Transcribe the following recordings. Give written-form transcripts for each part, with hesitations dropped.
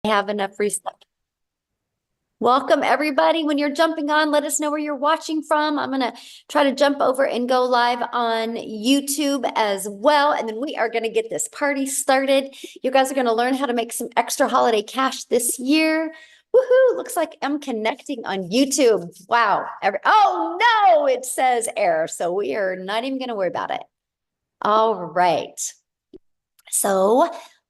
Have enough reset. Welcome, everybody. When you're jumping on, let us know where you're watching from. I'm going to try to jump over and go live on YouTube as well. And then we are going to get this party started. You guys are going to learn how to make some extra holiday cash this year. Woohoo! Looks like I'm connecting on YouTube. Wow. Oh, no, it says error. So we are not even going to worry about it. All right. So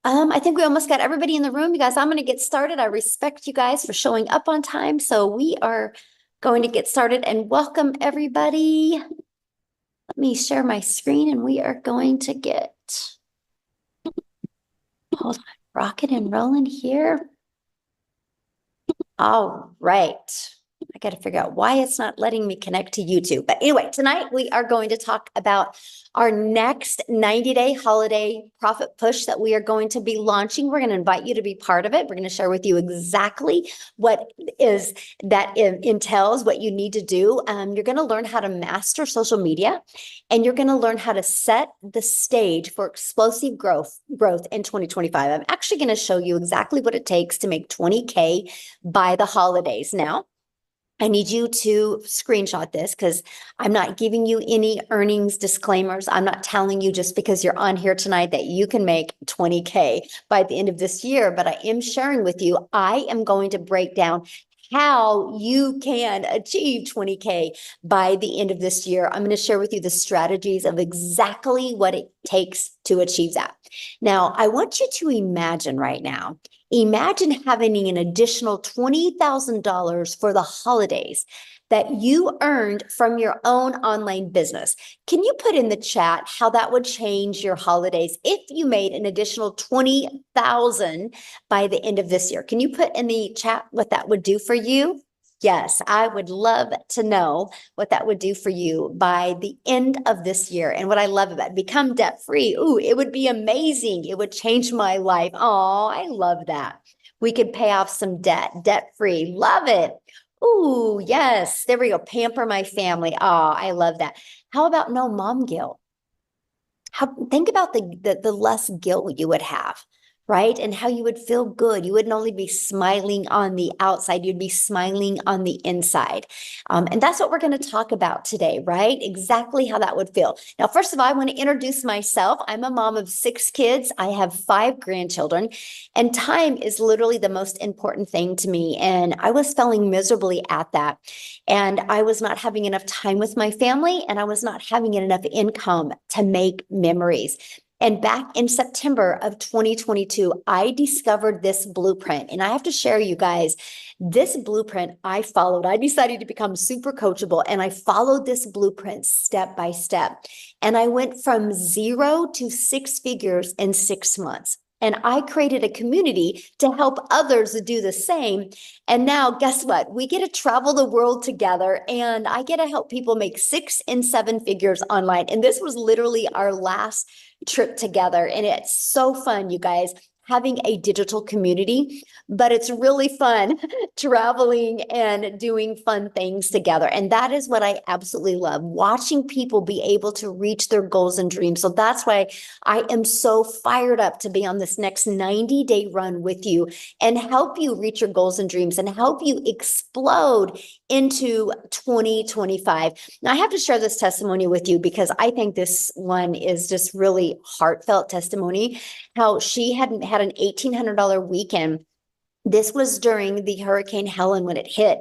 I think we almost got everybody in the room. You guys, I'm going to get started. I respect you guys for showing up on time. So we are going to get started and welcome everybody. Let me share my screen and we are going to hold on, rocking and rolling here. All right. I got to figure out why it's not letting me connect to YouTube. But anyway, tonight we are going to talk about our next 90-day holiday profit push that we are going to be launching. We're going to invite you to be part of it. We're going to share with you exactly what is that entails, what you need to do. You're going to learn how to master social media, and you're going to learn how to set the stage for explosive growth in 2025. I'm actually going to show you exactly what it takes to make 20K by the holidays. Now, I need you to screenshot this because I'm not giving you any earnings disclaimers. I'm not telling you just because you're on here tonight that you can make 20K by the end of this year, but I am sharing with you, I am going to break down how you can achieve 20K by the end of this year. I'm going to share with you the strategies of exactly what it takes to achieve that. Now, I want you to imagine right now, imagine having an additional $20,000 for the holidays that you earned from your own online business. Can you put in the chat how that would change your holidays if you made an additional 20,000 by the end of this year? Can you put in the chat what that would do for you? Yes, I would love to know what that would do for you by the end of this year. And what I love about it, become debt free. Ooh, it would be amazing. It would change my life. Oh, I love that. We could pay off some debt free. Love it. Ooh, yes. There we go. Pamper my family. Oh, I love that. How about no mom guilt? Think about the less guilt you would have, right? And how you would feel good. You wouldn't only be smiling on the outside, you'd be smiling on the inside. And that's what we're going to talk about today, right? Exactly how that would feel. Now, first of all, I want to introduce myself. I'm a mom of 6 kids. I have 5 grandchildren, and time is literally the most important thing to me. And I was failing miserably at that. And I was not having enough time with my family, and I was not having enough income to make memories. And back in September of 2022, I discovered this blueprint. And I have to share, you guys, this blueprint I followed. I decided to become super coachable, and I followed this blueprint step by step. And I went from 0 to 6 figures in 6 months. And I created a community to help others do the same. And now, guess what? We get to travel the world together, and I get to help people make 6 and 7 figures online. And this was literally our last trip together. And it's so fun, you guys, having a digital community, but it's really fun traveling and doing fun things together. And that is what I absolutely love, watching people be able to reach their goals and dreams. So that's why I am so fired up to be on this next 90-day run with you and help you reach your goals and dreams and help you explode into 2025. Now, I have to share this testimony with you because I think this one is just really heartfelt testimony, how she hadn't had an $1,800 weekend. This was during the Hurricane Helen when it hit.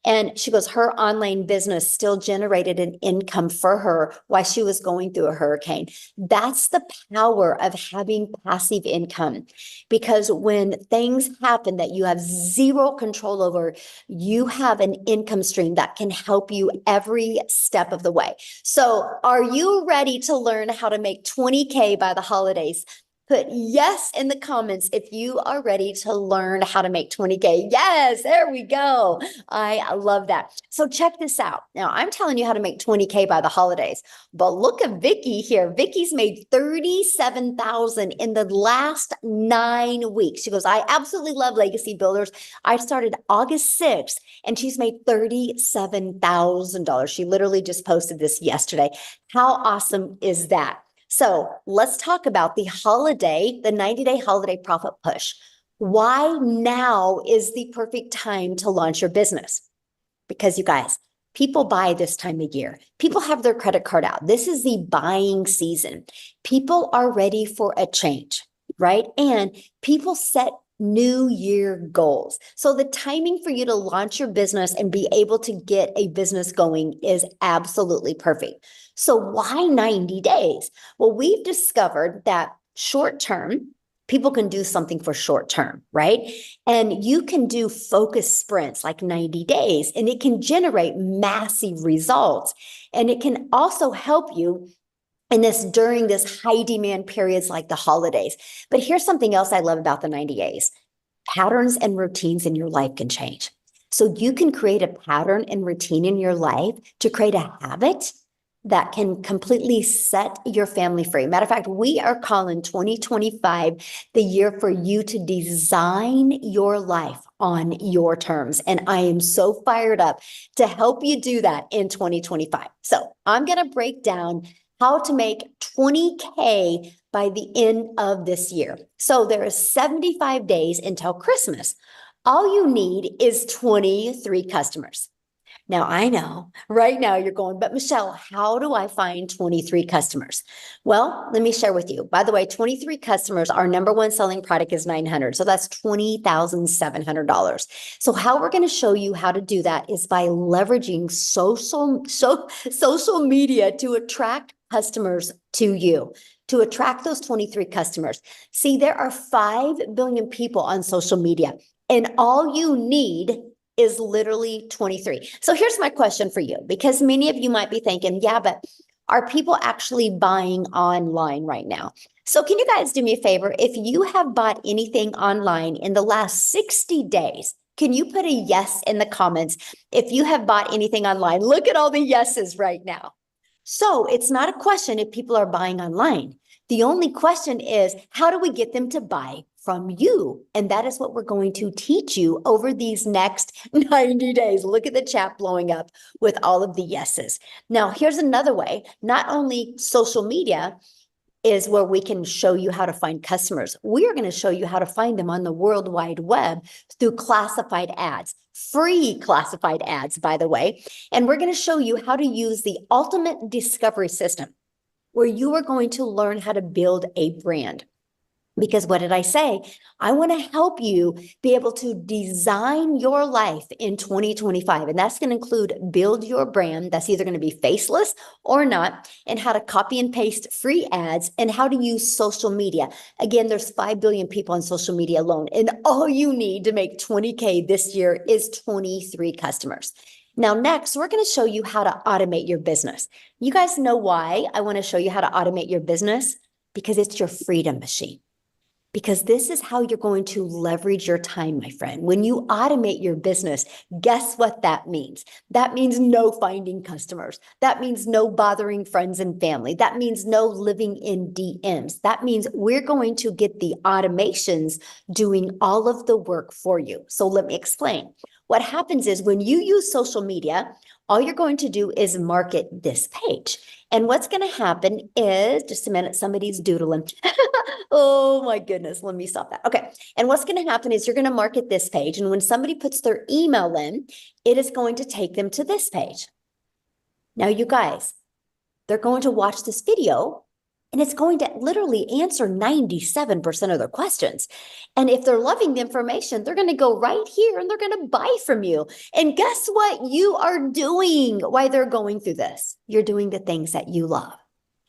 And she goes, her online business still generated an income for her while she was going through a hurricane. That's the power of having passive income. Because when things happen that you have zero control over, you have an income stream that can help you every step of the way. So are you ready to learn how to make 20K by the holidays? Put yes in the comments if you are ready to learn how to make 20K. Yes, there we go. I love that. So check this out. Now, I'm telling you how to make 20K by the holidays, but look at Vicky here. Vicky's made 37,000 in the last 9 weeks. She goes, I absolutely love Legacy Builders. I started August 6th, and she's made $37,000. She literally just posted this yesterday. How awesome is that? So let's talk about the 90-day holiday profit push. Why now is the perfect time to launch your business? Because you guys, people buy this time of year. People have their credit card out. This is the buying season. People are ready for a change, right? And people set new year goals. So the timing for you to launch your business and be able to get a business going is absolutely perfect. So why 90 days? Well, we've discovered that short term, people can do something for short term, right? And you can do focus sprints like 90 days, and it can generate massive results. And it can also help you in this during this high demand periods like the holidays. But here's something else I love about the 90 days. Patterns and routines in your life can change. So you can create a pattern and routine in your life to create a habit that can completely set your family free. Matter of fact, we are calling 2025 the year for you to design your life on your terms. And I am so fired up to help you do that in 2025. So I'm going to break down how to make 20K by the end of this year. So there is 75 days until Christmas. All you need is 23 customers. Now, I know right now you're going, but Michelle, how do I find 23 customers? Well, let me share with you. By the way, 23 customers, our number one selling product is 900. So that's $20,700. So how we're going to show you how to do that is by leveraging social media to attract customers to you, to attract those 23 customers. See, there are 5 billion people on social media, and all you need is literally 23. So here's my question for you, because many of you might be thinking, yeah, but are people actually buying online right now? So can you guys do me a favor? If you have bought anything online in the last 60 days, can you put a yes in the comments if you have bought anything online? Look at all the yeses right now. So it's not a question if people are buying online. The only question is, how do we get them to buy from you? And that is what we're going to teach you over these next 90 days. Look at the chat blowing up with all of the yeses. Now, here's another way. Not only social media is where we can show you how to find customers. We are going to show you how to find them on the World Wide Web through classified ads, free classified ads, by the way. And we're going to show you how to use the ultimate discovery system, where you are going to learn how to build a brand. Because what did I say? I want to help you be able to design your life in 2025. And that's going to include build your brand. That's either going to be faceless or not, and how to copy and paste free ads, and how to use social media. Again, there's 5 billion people on social media alone. And all you need to make 20K this year is 23 customers. Now, next, we're going to show you how to automate your business. You guys know why I want to show you how to automate your business? Because it's your freedom machine. Because this is how you're going to leverage your time, my friend. When you automate your business, guess what that means? That means no finding customers. That means no bothering friends and family. That means no living in DMs. That means we're going to get the automations doing all of the work for you. So let me explain. What happens is when you use social media, all you're going to do is market this page. And what's going to happen is, just a minute, somebody's doodling. Oh my goodness, let me stop that. Okay. And what's going to happen is you're going to market this page. And when somebody puts their email in, it is going to take them to this page. Now, you guys, they're going to watch this video, and it's going to literally answer 97% of their questions. And if they're loving the information, they're going to go right here and they're going to buy from you. And guess what you are doing while they're going through this? You're doing the things that you love.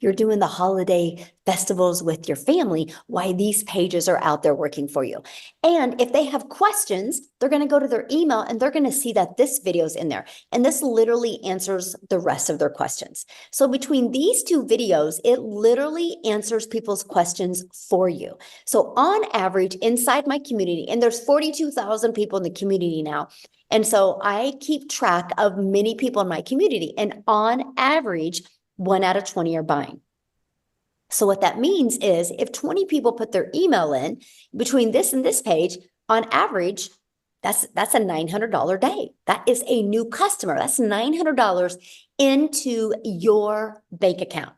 You're doing the holiday festivals with your family, why these pages are out there working for you. And if they have questions, they're going to go to their email and they're going to see that this video is in there. And this literally answers the rest of their questions. So between these 2 videos, it literally answers people's questions for you. So on average, inside my community, and there's 42,000 people in the community now. And so I keep track of many people in my community. And on average, 1 out of 20 are buying. So what that means is if 20 people put their email in between this and this page, on average, that's a $900 day. That is a new customer. That's $900 into your bank account.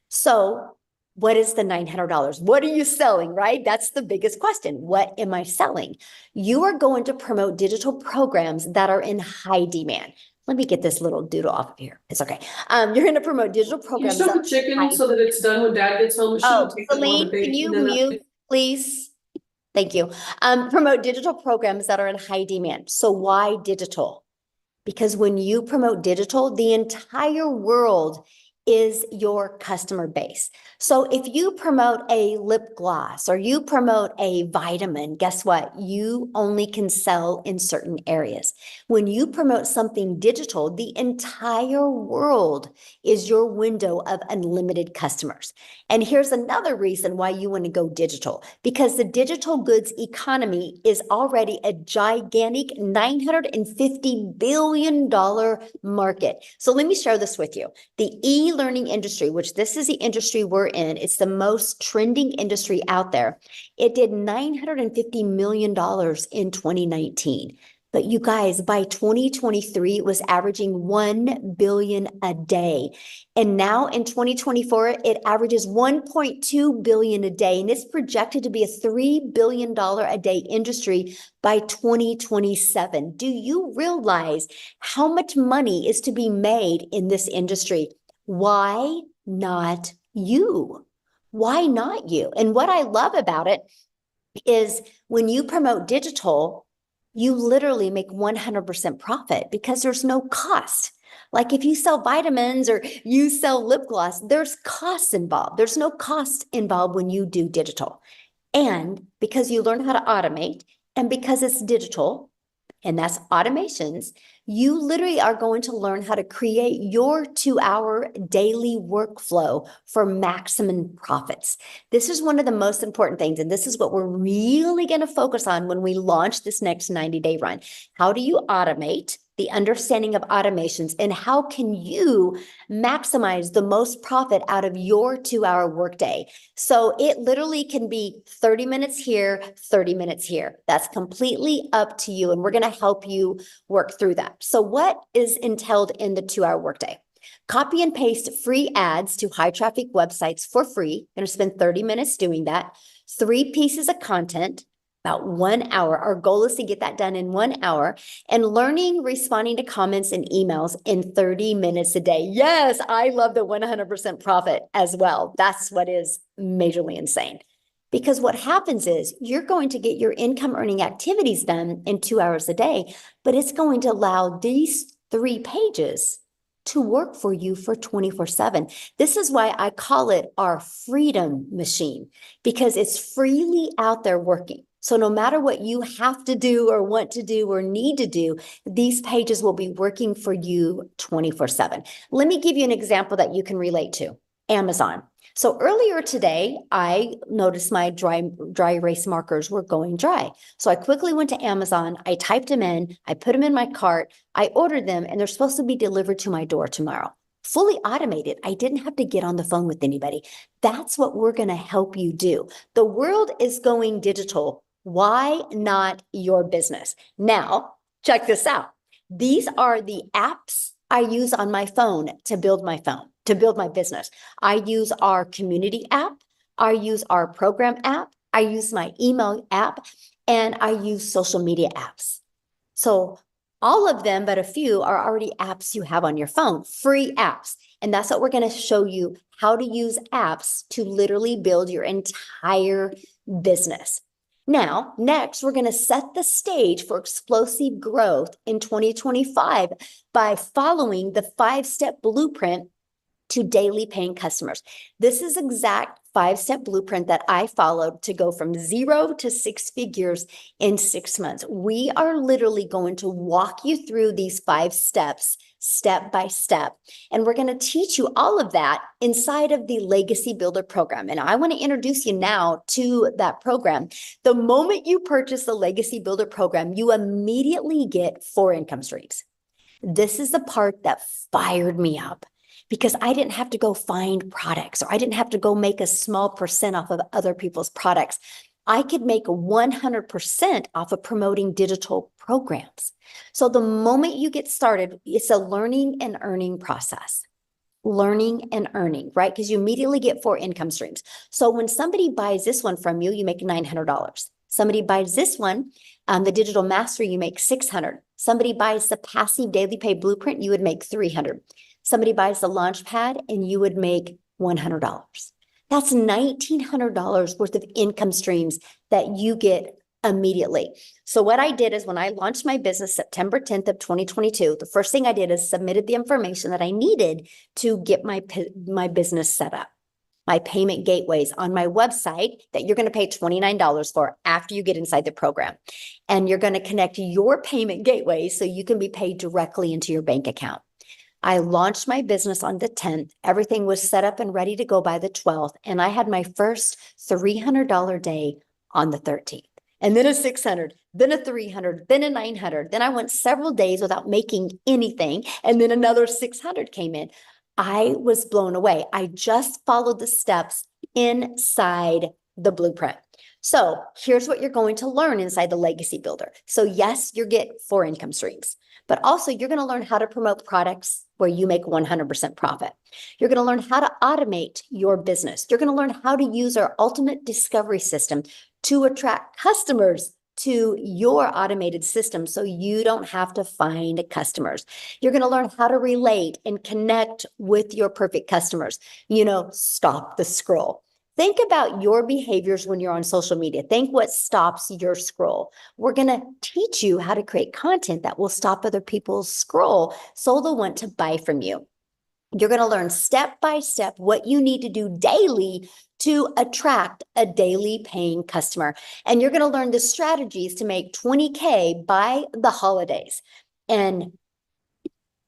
So what is the $900? What are you selling, right? That's the biggest question. What am I selling? You are going to promote digital programs that are in high demand. Let me get this little doodle off of here. It's okay. You're going to promote digital You programs. stop the chicken so that it's done when dad gets home. Oh, Celine, can you mute, please? Thank you. Promote digital programs that are in high demand. So why digital? Because when you promote digital, the entire world is your customer base. So if you promote a lip gloss or you promote a vitamin, guess what? You only can sell in certain areas. When you promote something digital, the entire world is your window of unlimited customers. And here's another reason why you want to go digital, because the digital goods economy is already a gigantic $950 billion market. So let me share this with you. The e-learning industry, which this is the industry we're in, it's the most trending industry out there. It did $950 million in 2019. But you guys, by 2023, it was averaging 1 billion a day. And now in 2024, it averages 1.2 billion a day. And it's projected to be a $3 billion a day industry by 2027. Do you realize how much money is to be made in this industry? Why not you? Why not you? And what I love about it is when you promote digital, you literally make 100% profit because there's no cost. Like if you sell vitamins or you sell lip gloss, there's costs involved. There's no cost involved when you do digital. And because you learn how to automate and because it's digital, and that's automations, you literally are going to learn how to create your 2-hour daily workflow for maximum profits. This is one of the most important things, and this is what we're really going to focus on when we launch this next 90-day run. How do you automate? The understanding of automations, and how can you maximize the most profit out of your 2-hour workday? So it literally can be 30 minutes here, 30 minutes here. That's completely up to you. And we're going to help you work through that. So what is entailed in the 2-hour workday? Copy and paste free ads to high traffic websites for free. You're going to spend 30 minutes doing that. 3 pieces of content, about 1 hour. Our goal is to get that done in 1 hour, and learning, responding to comments and emails in 30 minutes a day. Yes, I love the 100% profit as well. That's what is majorly insane. Because what happens is you're going to get your income earning activities done in 2 hours a day, but it's going to allow these 3 pages to work for you for 24/7. This is why I call it our freedom machine, because it's freely out there working. So no matter what you have to do or want to do or need to do, these pages will be working for you 24/7. Let me give you an example that you can relate to. Amazon. So earlier today, I noticed my dry erase markers were going dry. So I quickly went to Amazon, I typed them in, I put them in my cart, I ordered them, and they're supposed to be delivered to my door tomorrow. Fully automated. I didn't have to get on the phone with anybody. That's what we're going to help you do. The world is going digital. Why not your business? Now, check this out. These are the apps I use on my phone to build my business. I use our community app. I use our program app. I use my email app, and I use social media apps. So all of them, but a few, are already apps you have on your phone, free apps. And that's what we're going to show you, how to use apps to literally build your entire business. Now, next, we're going to set the stage for explosive growth in 2025 by following the 5-step blueprint to daily paying customers. This is exact 5-step blueprint that I followed to go from 0 to 6 figures in 6 months. We are literally going to walk you through these 5 steps, step by step. And we're going to teach you all of that inside of the Legacy Builder program. And I want to introduce you now to that program. The moment you purchase the Legacy Builder program, you immediately get 4 income streams. This is the part that fired me up, because I didn't have to go find products, or I didn't have to go make a small percent off of other people's products. I could make 100% off of promoting digital programs. So the moment you get started, it's a learning and earning process. learning and earning, right? Because you immediately get 4 income streams. So when somebody buys this one from you, you make $900. Somebody buys this one, the digital mastery, you make 600. Somebody buys the passive daily pay blueprint, you would make 300. Somebody buys the launch pad and you would make $100. That's $1,900 worth of income streams that you get immediately. So what I did is when I launched my business September 10th of 2022, the first thing I did is submitted the information that I needed to get my business set up. My payment gateways on my website that you're going to pay $29 for after you get inside the program. And you're going to connect your payment gateway so you can be paid directly into your bank account. I launched my business on the 10th. Everything was set up and ready to go by the 12th. And I had my first $300 day on the 13th. And then a 600, then a 300, then a 900. Then I went several days without making anything. And then another 600 came in. I was blown away. I just followed the steps inside the blueprint. So here's what you're going to learn inside the Legacy Builder. So yes, you get 4 income streams, but also you're going to learn how to promote products where you make 100% profit. You're going to learn how to automate your business. You're going to learn how to use our ultimate discovery system to attract customers to your automated system so you don't have to find customers. You're going to learn how to relate and connect with your perfect customers. Stop the scroll. Think about your behaviors when you're on social media. Think what stops your scroll. We're going to teach you how to create content that will stop other people's scroll so they'll want to buy from you. You're going to learn step by step what you need to do daily to attract a daily paying customer. And you're going to learn the strategies to make 20K by the holidays. And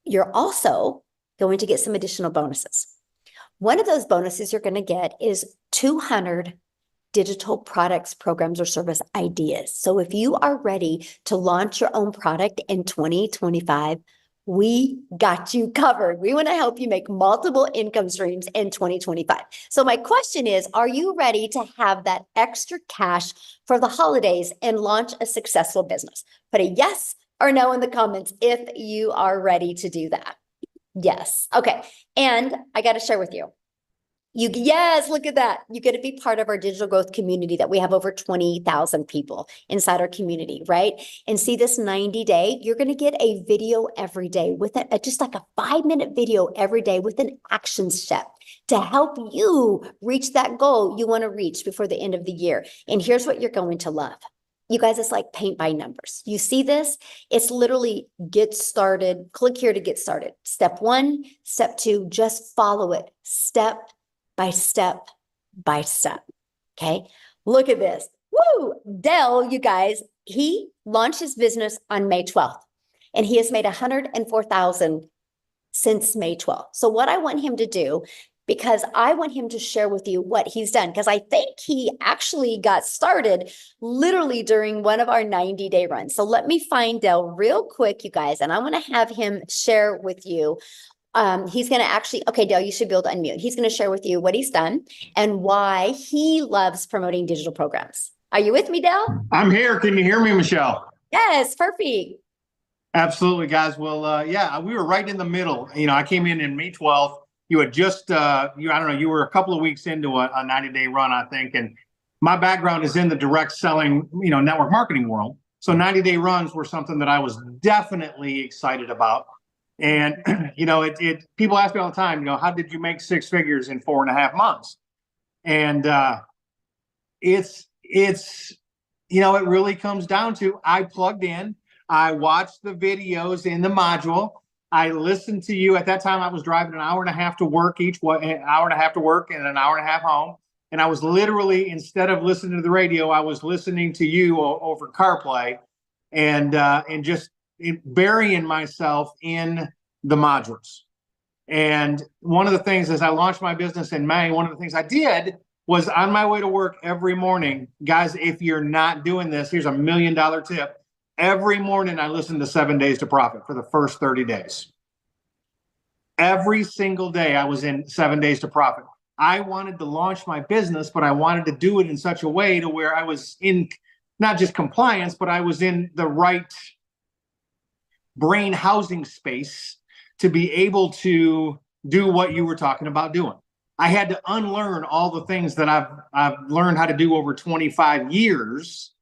you're also going to get some additional bonuses. One of those bonuses you're going to get is 200 digital products, programs, or service ideas. So if you are ready to launch your own product in 2025, we got you covered. We want to help you make multiple income streams in 2025. So my question is, are you ready to have that extra cash for the holidays and launch a successful business? Put a yes or no in the comments if you are ready to do that. Yes. Okay. And I got to share with you. Yes, look at that. You get to be part of our digital growth community that we have over 20,000 people inside our community, right? And see this 90-day, you're going to get a video every day with just like a 5-minute video every day with an action step to help you reach that goal you want to reach before the end of the year. And here's what you're going to love. You guys, it's like paint by numbers. You see this? It's literally get started. Click here to get started. Step 1, step 2, just follow it step by step by step. Okay. Look at this. Woo! Dell, you guys, he launched his business on May 12th and he has made 104,000 since May 12th. So what I want him to do, because I want him to share with you what he's done, because I think he actually got started literally during one of our 90-day runs. So let me find Dell real quick, you guys, and I want to have him share with you. He's going to actually, okay, Dale, you should be able to unmute. He's going to share with you what he's done and why he loves promoting digital programs. Are you with me, Dale? I'm here. Can you hear me, Michelle? Yes, perfect. Absolutely, guys. Well, yeah, we were right in the middle. I came in May 12th. You had just, I don't know, you were a couple of weeks into a 90-day run, I think. And my background is in the direct selling, network marketing world. So 90-day runs were something that I was definitely excited about. And, people ask me all the time, how did you make 6 figures in 4.5 months? And it really comes down to, I plugged in, I watched the videos in the module. I listened to you. At that time, I was driving an hour and a half to work an hour and a half to work and an hour and a half home. And I was literally, instead of listening to the radio, I was listening to you over CarPlay and just burying myself in the modules. And one of the things, as I launched my business in May, one of the things I did was on my way to work every morning, guys, if you're not doing this, here's $1 million tip. Every morning I listened to 7 Days to Profit for the first 30 days. Every single day I was in 7 Days to Profit. I wanted to launch my business, but I wanted to do it in such a way to where I was in not just compliance, but I was in the right brain housing space to be able to do what you were talking about doing. I had to unlearn all the things that I've learned how to do over 25 years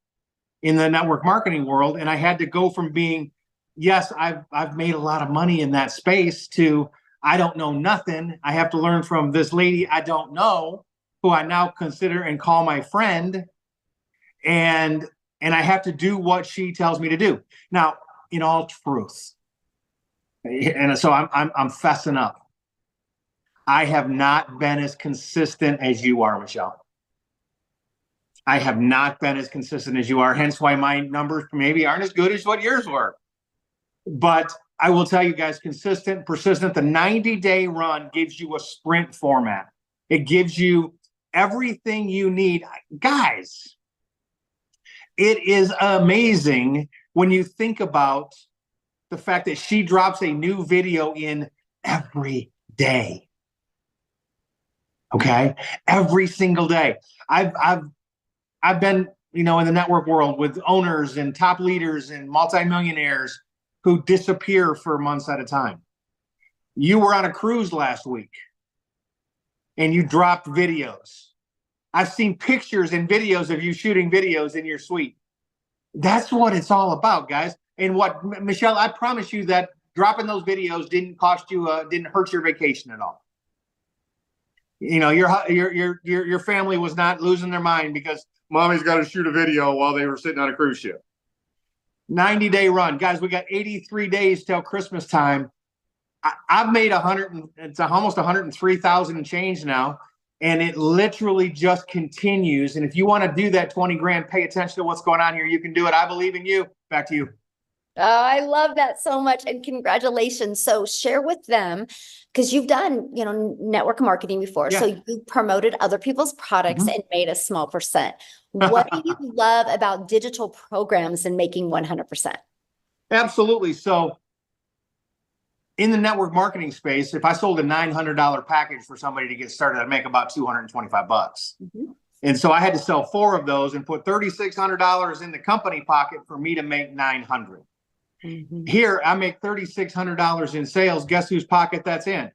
in the network marketing world. And I had to go from being, yes, I've made a lot of money in that space, to I don't know nothing. I have to learn from this lady I don't know, who I now consider and call my friend. And I have to do what she tells me to do. Now, in all truth, and so I'm fessing up. I have not been as consistent as you are, Michelle. I have not been as consistent as you are, hence why my numbers maybe aren't as good as what yours were. But I will tell you guys, consistent, persistent, the 90-day run gives you a sprint format. It gives you everything you need. Guys, it is amazing when you think about the fact that she drops a new video in every day. Okay, every single day. I've been, in the network world with owners and top leaders and multimillionaires who disappear for months at a time. You were on a cruise last week and you dropped videos. I've seen pictures and videos of you shooting videos in your suite. That's what it's all about, guys. And what, Michelle, I promise you that dropping those videos didn't cost you, didn't hurt your vacation at all. Your family was not losing their mind because mommy's got to shoot a video while they were sitting on a cruise ship. 90-day run, guys. We got 83 days till Christmas time. I've made it's almost 103,000 and change now, and it literally just continues. And if you want to do that 20 grand, pay attention to what's going on here. You can do it. I believe in you. Back to you. Oh, I love that so much. And congratulations. So share with them, because you've done, network marketing before. Yeah. So you promoted other people's products and made a small percent. What do you love about digital programs and making 100%? Absolutely. So in the network marketing space, if I sold a $900 package for somebody to get started, I'd make about $225. Mm-hmm. And so I had to sell 4 of those and put $3,600 in the company pocket for me to make $900. Mm-hmm. Here, I make $3,600 in sales. Guess whose pocket that's in?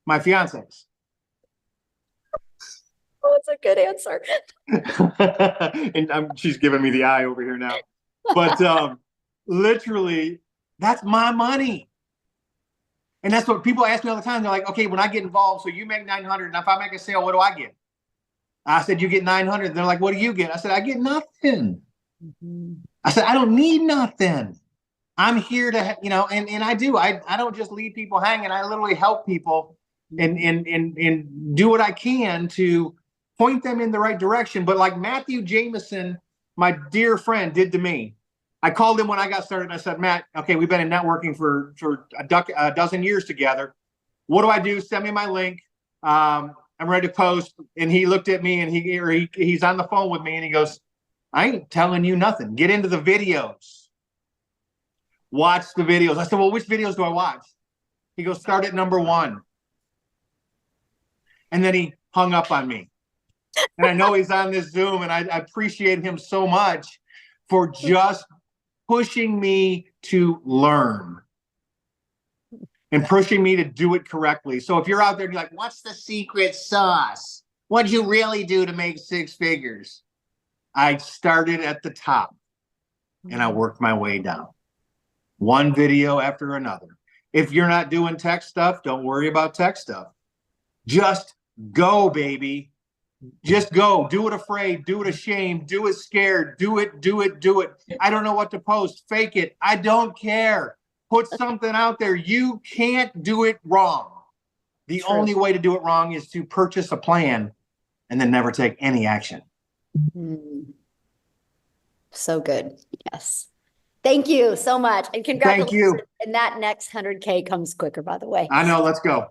My fiance's. Oh, it's a good answer. And she's giving me the eye over here now. But literally, that's my money. And that's what people ask me all the time. They're like, okay, when I get involved, so you make 900, and if I make a sale, what do I get? I said, you get 900. They're like, what do you get? I said, I get nothing. Mm-hmm. I said, I don't need nothing. I'm here to, and I do. I don't just leave people hanging. I literally help people and do what I can to point them in the right direction. But like Matthew Jameson, my dear friend, did to me. I called him when I got started. And I said, Matt, okay, we've been in networking for a dozen years together. What do I do? Send me my link. I'm ready to post. And he looked at me and he's on the phone with me and he goes, I ain't telling you nothing. Get into the videos. Watch the videos. I said, well, which videos do I watch? He goes, start at number 1. And then he hung up on me. And I know he's on this Zoom, and I appreciate him so much for just pushing me to learn and pushing me to do it correctly. So if you're out there and you're like, what's the secret sauce? What'd you really do to make 6 figures? I started at the top and I worked my way down. One video after another. If you're not doing tech stuff, don't worry about tech stuff. Just go, baby. Just go. Do it afraid. Do it ashamed. Do it scared. Do it. I don't know what to post. Fake it. I don't care. Put something out there. You can't do it wrong. The True. only way to do it wrong is to purchase a plan and then never take any action. So good. Yes. Thank you so much. And congratulations. Thank you. And that next 100K comes quicker, by the way. I know. Let's go.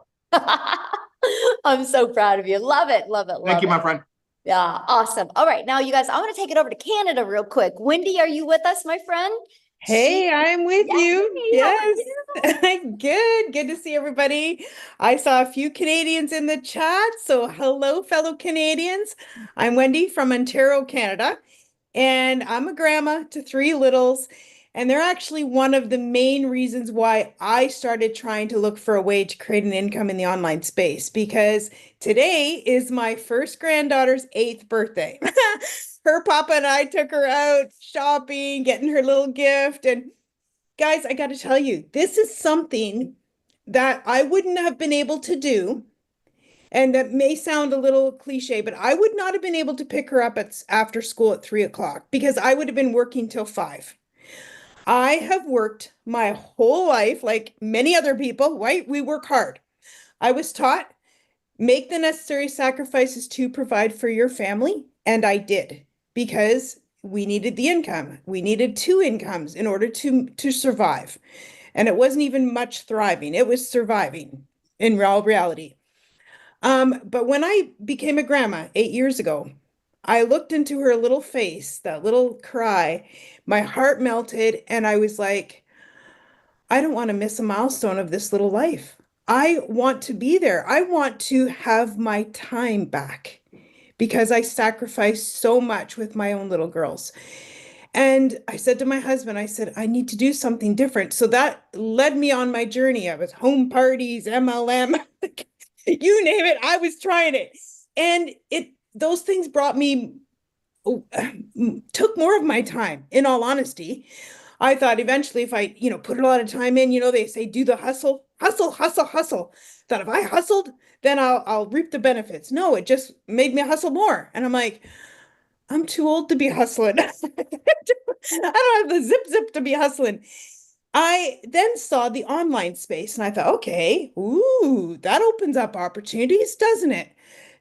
I'm so proud of you. Love it. Love it. Thank you, my friend. Yeah. Awesome. All right. Now, you guys, I want to take it over to Canada real quick. Wendy, are you with us, my friend? Hey, I'm with you. Yes. Good. Good to see everybody. I saw a few Canadians in the chat. So hello, fellow Canadians. I'm Wendy from Ontario, Canada, and I'm a grandma to 3 littles. And they're actually one of the main reasons why I started trying to look for a way to create an income in the online space, because today is my first granddaughter's 8th birthday. Her papa and I took her out shopping, getting her little gift. And guys, I got to tell you, this is something that I wouldn't have been able to do. And that may sound a little cliche, but I would not have been able to pick her up after school at 3 o'clock because I would have been working till 5. I have worked my whole life, like many other people, right? We work hard. I was taught make the necessary sacrifices to provide for your family, and I did because we needed the income. We needed 2 incomes in order to survive. And it wasn't even much thriving. It was surviving in real reality. But when I became a grandma 8 years ago, I looked into her little face, that little cry, my heart melted, and I was like, I don't want to miss a milestone of this little life. I want to be there. I want to have my time back because I sacrificed so much with my own little girls. And I said to my husband, I said, I need to do something different. So that led me on my journey. I was home parties, MLM, you name it, I was trying it. And those things brought me, took more of my time, in all honesty. I thought eventually if I, put a lot of time in, they say do the hustle, hustle, hustle, hustle. That if I hustled, then I'll reap the benefits. No, it just made me hustle more. And I'm like, I'm too old to be hustling. I don't have the zip to be hustling. I then saw the online space and I thought, okay, ooh, that opens up opportunities, doesn't it?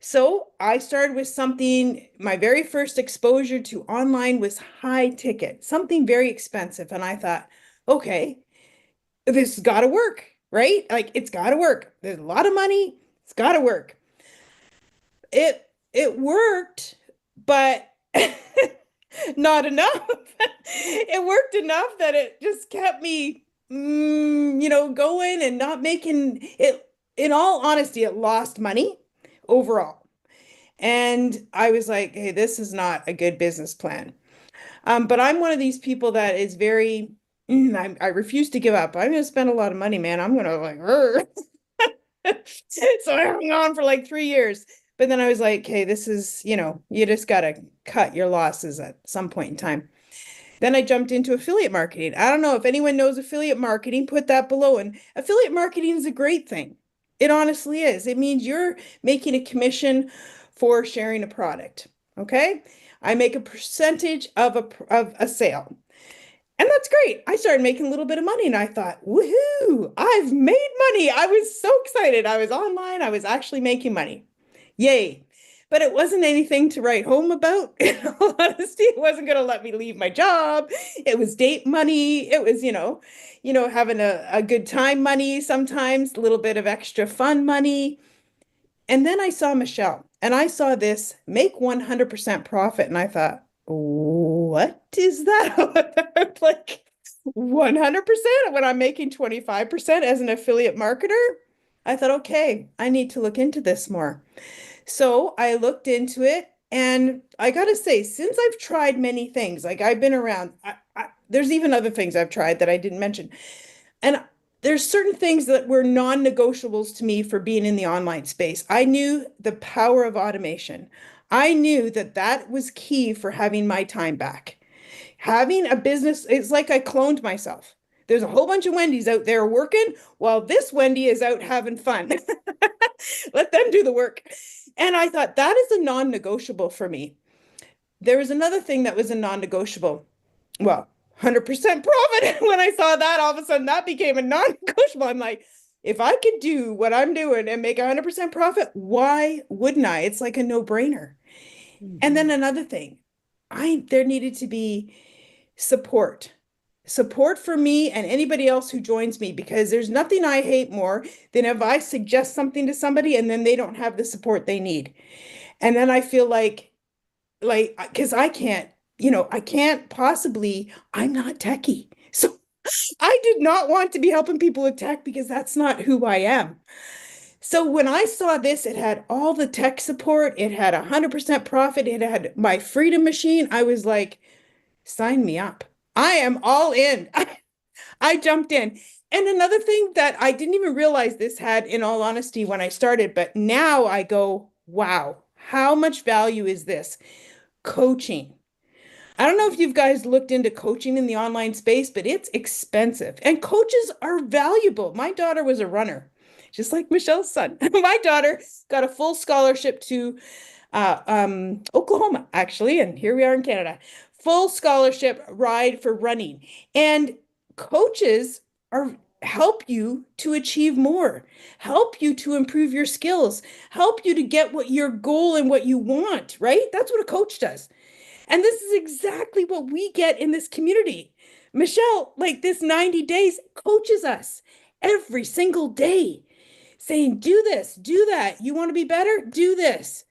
So I started with something, my very first exposure to online was high ticket, something very expensive. And I thought, okay, this has got to work, right? Like it's got to work. There's a lot of money. It's got to work. It worked, but not enough. It worked enough that it just kept me, going and not making it. In all honesty, it lost money overall. And I was like, hey, this is not a good business plan. But I'm one of these people that is very, I refuse to give up. I'm going to spend a lot of money, man. I'm going to like, so I hung on for like 3 years. But then I was like, hey, this is, you just got to cut your losses at some point in time. Then I jumped into affiliate marketing. I don't know if anyone knows affiliate marketing, put that below. And affiliate marketing is a great thing. It honestly is. It means you're making a commission for sharing a product. Okay. I make a percentage of a sale. And that's great. I started making a little bit of money and I thought, woohoo, I've made money. I was so excited. I was online. I was actually making money. Yay. But it wasn't anything to write home about. In all honesty, it wasn't going to let me leave my job. It was date money. It was, having a good time money sometimes, a little bit of extra fun money. And then I saw Michelle and I saw this make 100% profit. And I thought, what is that? Like 100% when I'm making 25% as an affiliate marketer? I thought, okay, I need to look into this more. So I looked into it and I got to say, since I've tried many things, like I've been around, there's even other things I've tried that I didn't mention. And there's certain things that were non-negotiables to me for being in the online space. I knew the power of automation. I knew that that was key for having my time back. Having a business, it's like I cloned myself. There's a whole bunch of Wendy's out there working while this Wendy is out having fun. Let them do the work. And I thought that is a non-negotiable for me. There was another thing that was a non-negotiable. Well, 100% profit. When I saw that, all of a sudden that became a non-negotiable. I'm like, if I could do what I'm doing and make 100% profit, why wouldn't I? It's like a no-brainer. Mm-hmm. And then another thing, there needed to be support for me and anybody else who joins me, because there's nothing I hate more than if I suggest something to somebody and then they don't have the support they need. And then I feel like, because I can't possibly, I'm not techie. So I did not want to be helping people with tech because that's not who I am. So when I saw this, it had all the tech support, it had 100% profit, it had my freedom machine. I was like, sign me up. I am all in. I jumped in. And another thing that I didn't even realize this had, in all honesty, when I started, but now I go, wow, how much value is this? Coaching. I don't know if you guys looked into coaching in the online space, but it's expensive and coaches are valuable. My daughter was a runner, just like Michelle's son. My daughter got a full scholarship to Oklahoma, actually, and here we are in Canada. Full scholarship ride for running. And coaches are help you to achieve more, help you to improve your skills, help you to get what your goal and what you want, right? That's what a coach does. And this is exactly what we get in this community. Michelle, like this 90 days, coaches us every single day, saying, do this, do that. You want to be better? Do this.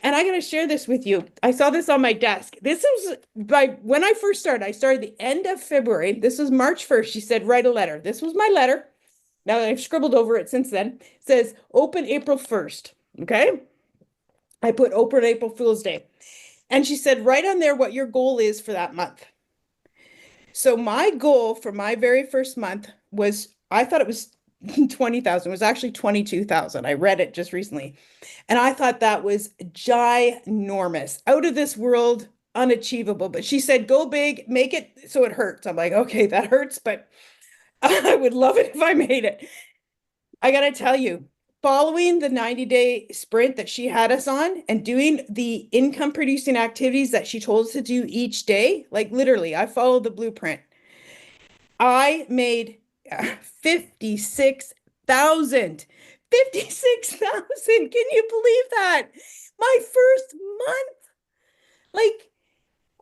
And I got to share this with you. I saw this on my desk. This was by when I first started. I started the end of February. This was March 1st. She said, write a letter. This was my letter. Now I've scribbled over it since then. It says, open April 1st. Okay. I put open April Fool's Day. And she said, write on there what your goal is for that month. So my goal for my very first month was, I thought it was 20,000. It was actually 22,000. I read it just recently. And I thought that was ginormous, out of this world, unachievable. But she said, go big, make it so it hurts. I'm like, okay, that hurts, but I would love it if I made it. I got to tell you, following the 90-day sprint that she had us on and doing the income producing activities that she told us to do each day, like literally, I followed the blueprint. I made 56,000. 56,000. Can you believe that? My first month. Like,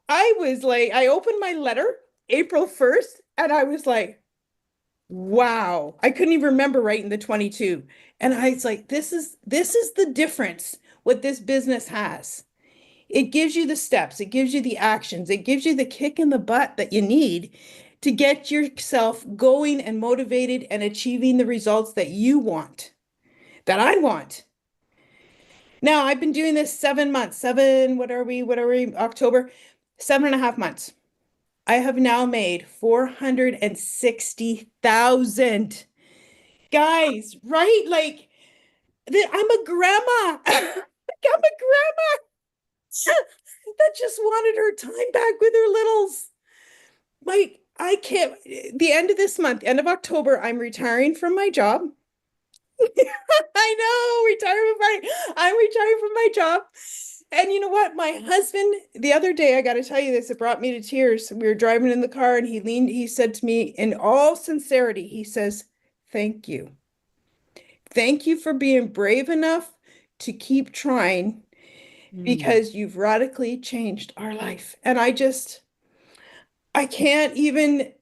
I was like, I opened my letter April 1st and I was like, wow. I couldn't even remember writing the 22. And I was like, this is the difference what this business has. It gives you the steps, it gives you the actions, it gives you the kick in the butt that you need to get yourself going and motivated and achieving the results that you want, that I want. Now, I've been doing this 7 months, what are we, October, 7.5 months. I have now made 460,000. Guys, right? Like, I'm a grandma. I'm a grandma that just wanted her time back with her littles. Like, I can't, the end of this month, end of October, I'm retiring from my job. I know, retirement party. I'm retiring from my job. And you know what? My husband, the other day, I got to tell you this, it brought me to tears. We were driving in the car and he said to me in all sincerity, he says, thank you. Thank you for being brave enough to keep trying because you've radically changed our life. And I can't even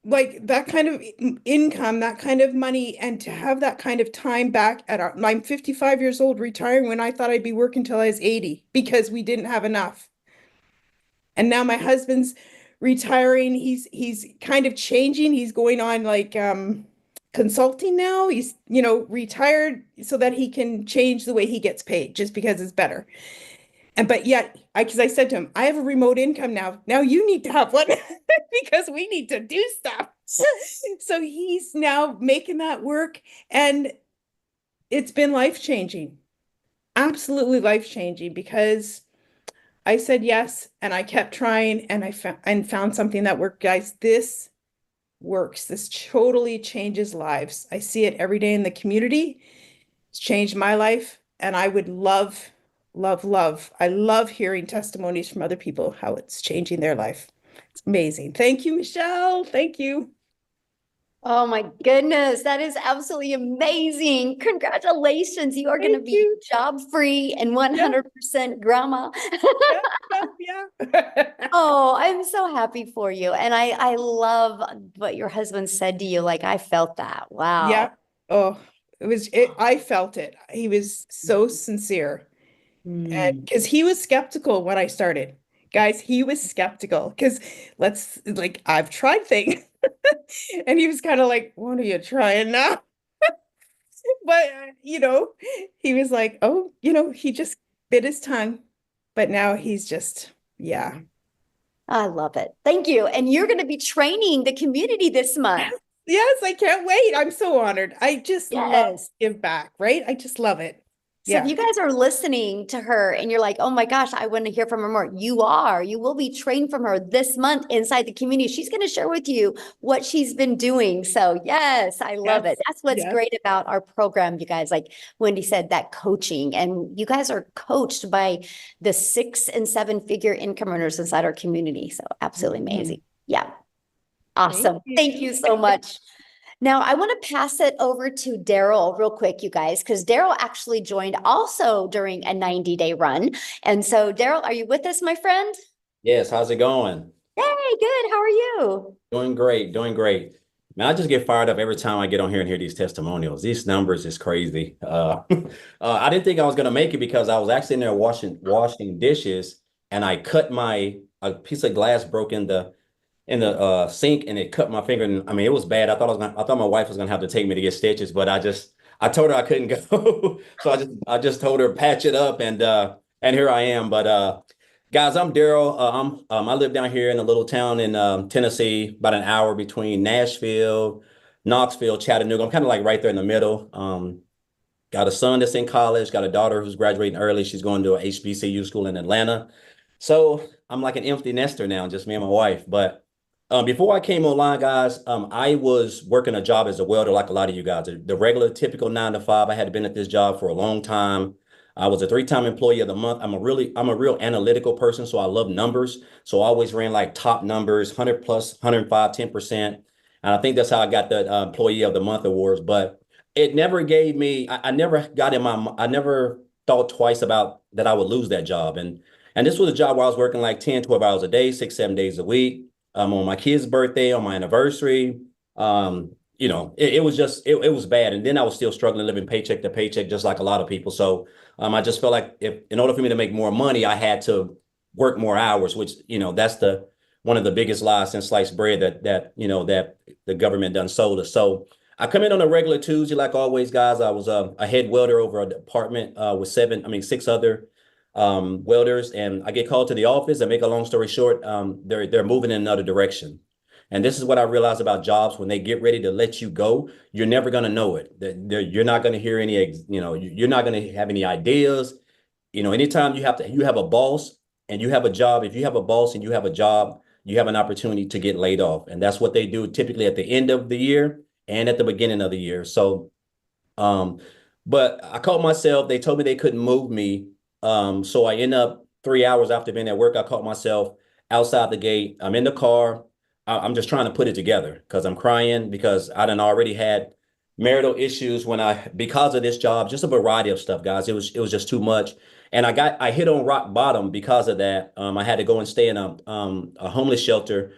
like that kind of income, that kind of money, and to have that kind of time back I'm 55 years old, retiring when I thought I'd be working till I was 80 because we didn't have enough. And now my husband's retiring. He's kind of changing. He's going on like consulting now. He's, retired so that he can change the way he gets paid just because it's better. And but yet, because I said to him, I have a remote income now. Now you need to have one because we need to do stuff. So he's now making that work, and it's been life-changing, absolutely life-changing, because I said yes, and I kept trying, and I found something that worked. Guys, this works. This totally changes lives. I see it every day in the community. It's changed my life, and I would love, love, love. I love hearing testimonies from other people, how it's changing their life. It's amazing. Thank you, Michelle. Thank you. Oh my goodness, that is absolutely amazing. Congratulations. You are going to Thank be you. job free and 100% grandma. Yeah. Oh, I'm so happy for you. And I love what your husband said to you. Like, I felt that. Yeah. Wow. Oh, I felt it. He was so sincere. And Mm. because he was skeptical when I started. Guys, he was skeptical because I've tried things. And he was kind of like, what are you trying now? But, he was like, oh, he just bit his tongue. But now he's just, yeah. I love it. Thank you. And you're going to be training the community this month. Yes, I can't wait. I'm so honored. I just love Yes. to give back, right? I just love it. So if Yeah. you guys are listening to her and you're like, oh my gosh, I want to hear from her more, you will be trained from her this month inside the community. She's going to share with you what she's been doing. So yes, I love it. Yes. That's what's Yes. great about our program, you guys. Like Wendy said, that coaching, and you guys are coached by the 6 and 7 figure income earners inside our community. So absolutely amazing. Yeah. Awesome. Thank you so much. Now, I want to pass it over to Daryl real quick, you guys, because Daryl actually joined also during a 90-day run. And so, Daryl, are you with us, my friend? Yes, how's it going? Hey, good. How are you? Doing great, doing great. Man, I just get fired up every time I get on here and hear these testimonials. These numbers is crazy. I didn't think I was gonna make it because I was actually in there washing dishes, and I cut a piece of glass broke in the sink, and it cut my finger. And I mean, it was bad. I thought my wife was gonna have to take me to get stitches, but I told her I couldn't go, so I just told her patch it up, and here I am. But guys, I'm Daryl. I live down here in a little town in Tennessee, about an hour between Nashville, Knoxville, Chattanooga. I'm kind of like right there in the middle. Got a son that's in college, got a daughter who's graduating early. She's going to a HBCU school in Atlanta. So I'm like an empty nester now, just me and my wife. But before I came online, guys, I was working a job as a welder like a lot of you guys. The regular, typical 9 to 5. I had been at this job for a long time. I was a 3-time employee of the month. I'm a real analytical person, so I love numbers. So I always ran like top numbers, 100 plus, 105, 10%. And I think that's how I got the employee of the month awards. But it never gave me, I never got I never thought twice about that I would lose that job. And this was a job where I was working like 10, 12 hours a day, 6, 7 days a week, on my kid's birthday, on my anniversary. It was just, it was bad. And then I was still struggling, living paycheck to paycheck, just like a lot of people. So I just felt like in order for me to make more money, I had to work more hours, which, that's one of the biggest lies since sliced bread that the government done sold us. So I come in on a regular Tuesday, like always, guys. I was a head welder over a department with 6 other welders, and I get called to the office. And make a long story short, they're moving in another direction. And this is what I realized about jobs: when they get ready to let you go, you're never going to know it. You're not going to hear any, you're not going to have any ideas. Anytime you have a boss and you have a job, if you have a boss and you have a job, you have an opportunity to get laid off. And that's what they do typically at the end of the year and at the beginning of the year. So, but I caught myself, they told me they couldn't move me. So I end up 3 hours after being at work, I caught myself outside the gate. I'm in the car. I'm just trying to put it together because I'm crying because I done already had marital issues because of this job, just a variety of stuff, guys. It was just too much. And I hit on rock bottom because of that. I had to go and stay in a homeless shelter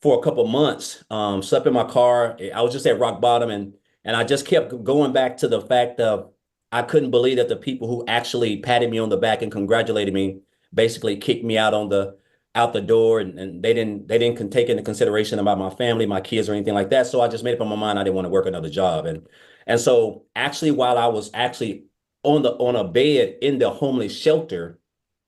for a couple months. Slept in my car. I was just at rock bottom, and I just kept going back to the fact of I couldn't believe that the people who actually patted me on the back and congratulated me basically kicked me out the door, and they didn't take into consideration about my family, my kids, or anything like that. So I just made up in my mind I didn't want to work another job. And so actually, while I was actually on a bed in the homeless shelter,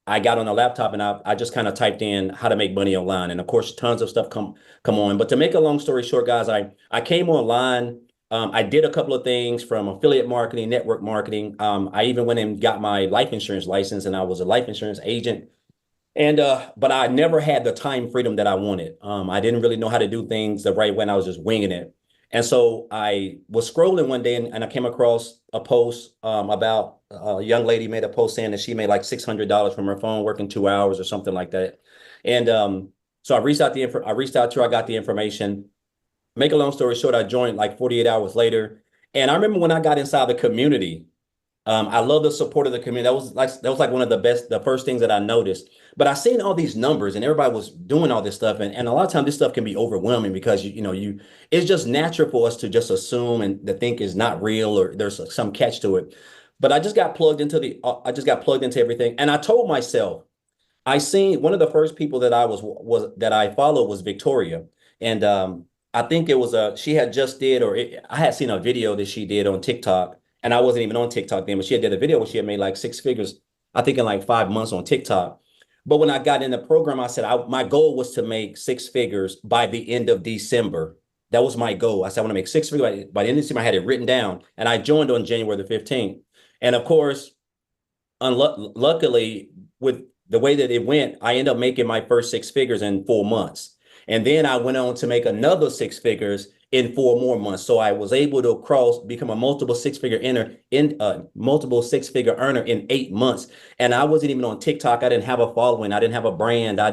I got on a laptop and I just kind of typed in how to make money online. And of course, tons of stuff come on. But to make a long story short, guys, I came online. I did a couple of things from affiliate marketing, network marketing. I even went and got my life insurance license, and I was a life insurance agent. And but I never had the time freedom that I wanted. I didn't really know how to do things the right way, and I was just winging it. And so I was scrolling one day, and I came across a post about a young lady made a post saying that she made like $600 from her phone working 2 hours or something like that. And so I reached out to her. I got the information. Make a long story short, I joined like 48 hours later. And I remember when I got inside the community, I love the support of the community. That was like one of the first things that I noticed. But I seen all these numbers and everybody was doing all this stuff. And a lot of times this stuff can be overwhelming because it's just natural for us to just assume and to think is not real or there's some catch to it. But I just got plugged into everything. And I told myself, I seen one of the first people that I followed was Victoria. And I think it was she had just did, I had seen a video that she did on TikTok. And I wasn't even on TikTok then, but she did a video where she had made like 6 figures, I think in like 5 months on TikTok. But when I got in the program, I said my goal was to make six figures by the end of December. That was my goal. I said I want to make six figures by the end of December. I had it written down, and I joined on January the 15th. And of course, luckily, with the way that it went, I ended up making my first six figures in 4 months. And then I went on to make another six figures in 4 more months. So I was able to become a multiple six figure earner in 8 months. And I wasn't even on TikTok. I didn't have a following. I didn't have a brand. I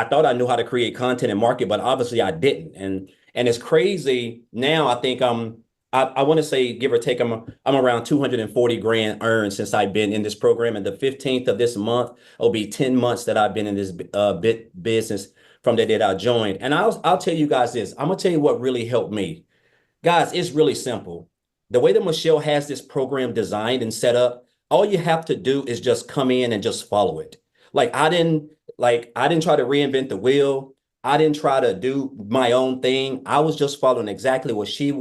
thought I knew how to create content and market, but obviously I didn't. And it's crazy now. I think I want to say, give or take, I'm around 240 grand earned since I've been in this program. And the 15th of this month will be 10 months that I've been in this business from the day that I joined. And I'll tell you guys this. I'm gonna tell you what really helped me. Guys, it's really simple. The way that Michelle has this program designed and set up, all you have to do is just come in and just follow it. I didn't try to reinvent the wheel. I didn't try to do my own thing. I was just following exactly what she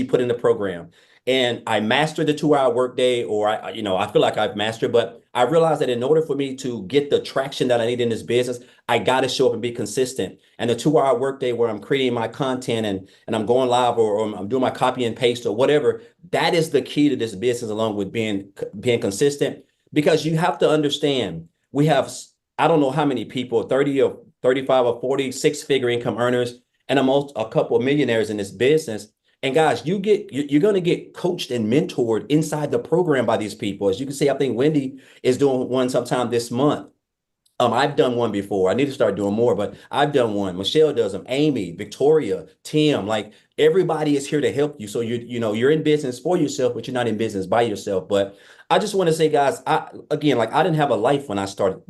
put in the program. And I mastered the 2-hour workday, or I feel like I've mastered, but I realized that in order for me to get the traction that I need in this business, I got to show up and be consistent. And the 2-hour workday where I'm creating my content and I'm going live, or I'm doing my copy and paste or whatever, that is the key to this business, along with being consistent. Because you have to understand, we have, I don't know how many people, 30 or 35 or 40 six-figure income earners, and a couple of millionaires in this business. And guys, you're going to get coached and mentored inside the program by these people. As you can see, I think Wendy is doing one sometime this month. I've done one before. I need to start doing more, but I've done one. Michelle does them. Amy, Victoria, Tim, like everybody is here to help you. So you're in business for yourself, but you're not in business by yourself. But I just want to say, guys, I didn't have a life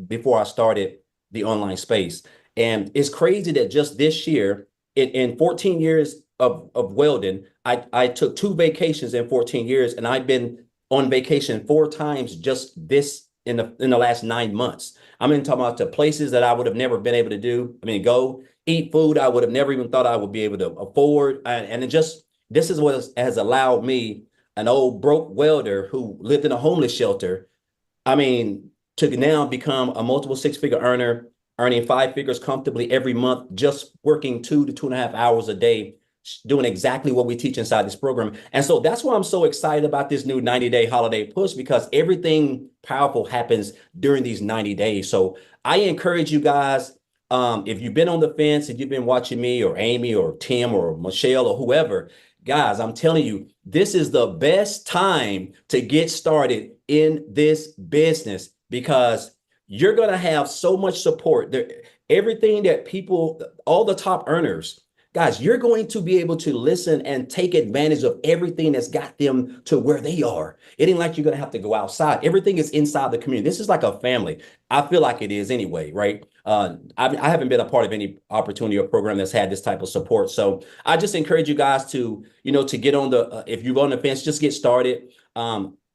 before I started the online space. And it's crazy that just this year, in 14 years of welding, I took 2 vacations in 14 years, and I've been on vacation 4 times just this in the last 9 months. I'm talking about the places that I would have never been able to do. Go eat food I would have never even thought I would be able to afford. And this is what has allowed me, an old broke welder who lived in a homeless shelter, to now become a multiple six-figure earner, earning 5 figures comfortably every month, just working 2 to 2.5 hours a day, doing exactly what we teach inside this program. And so that's why I'm so excited about this new 90-day holiday push, because everything powerful happens during these 90 days. So I encourage you guys, if you've been on the fence, if you've been watching me or Amy or Tim or Michelle or whoever, guys, I'm telling you, this is the best time to get started in this business, because you're going to have so much support. Everything that people, all the top earners, guys, you're going to be able to listen and take advantage of everything that's got them to where they are. It ain't like you're going to have to go outside. Everything is inside the community. This is like a family. I feel like it is anyway, right? I haven't been a part of any opportunity or program that's had this type of support. So I just encourage you guys to get on if you're on the fence, just get started.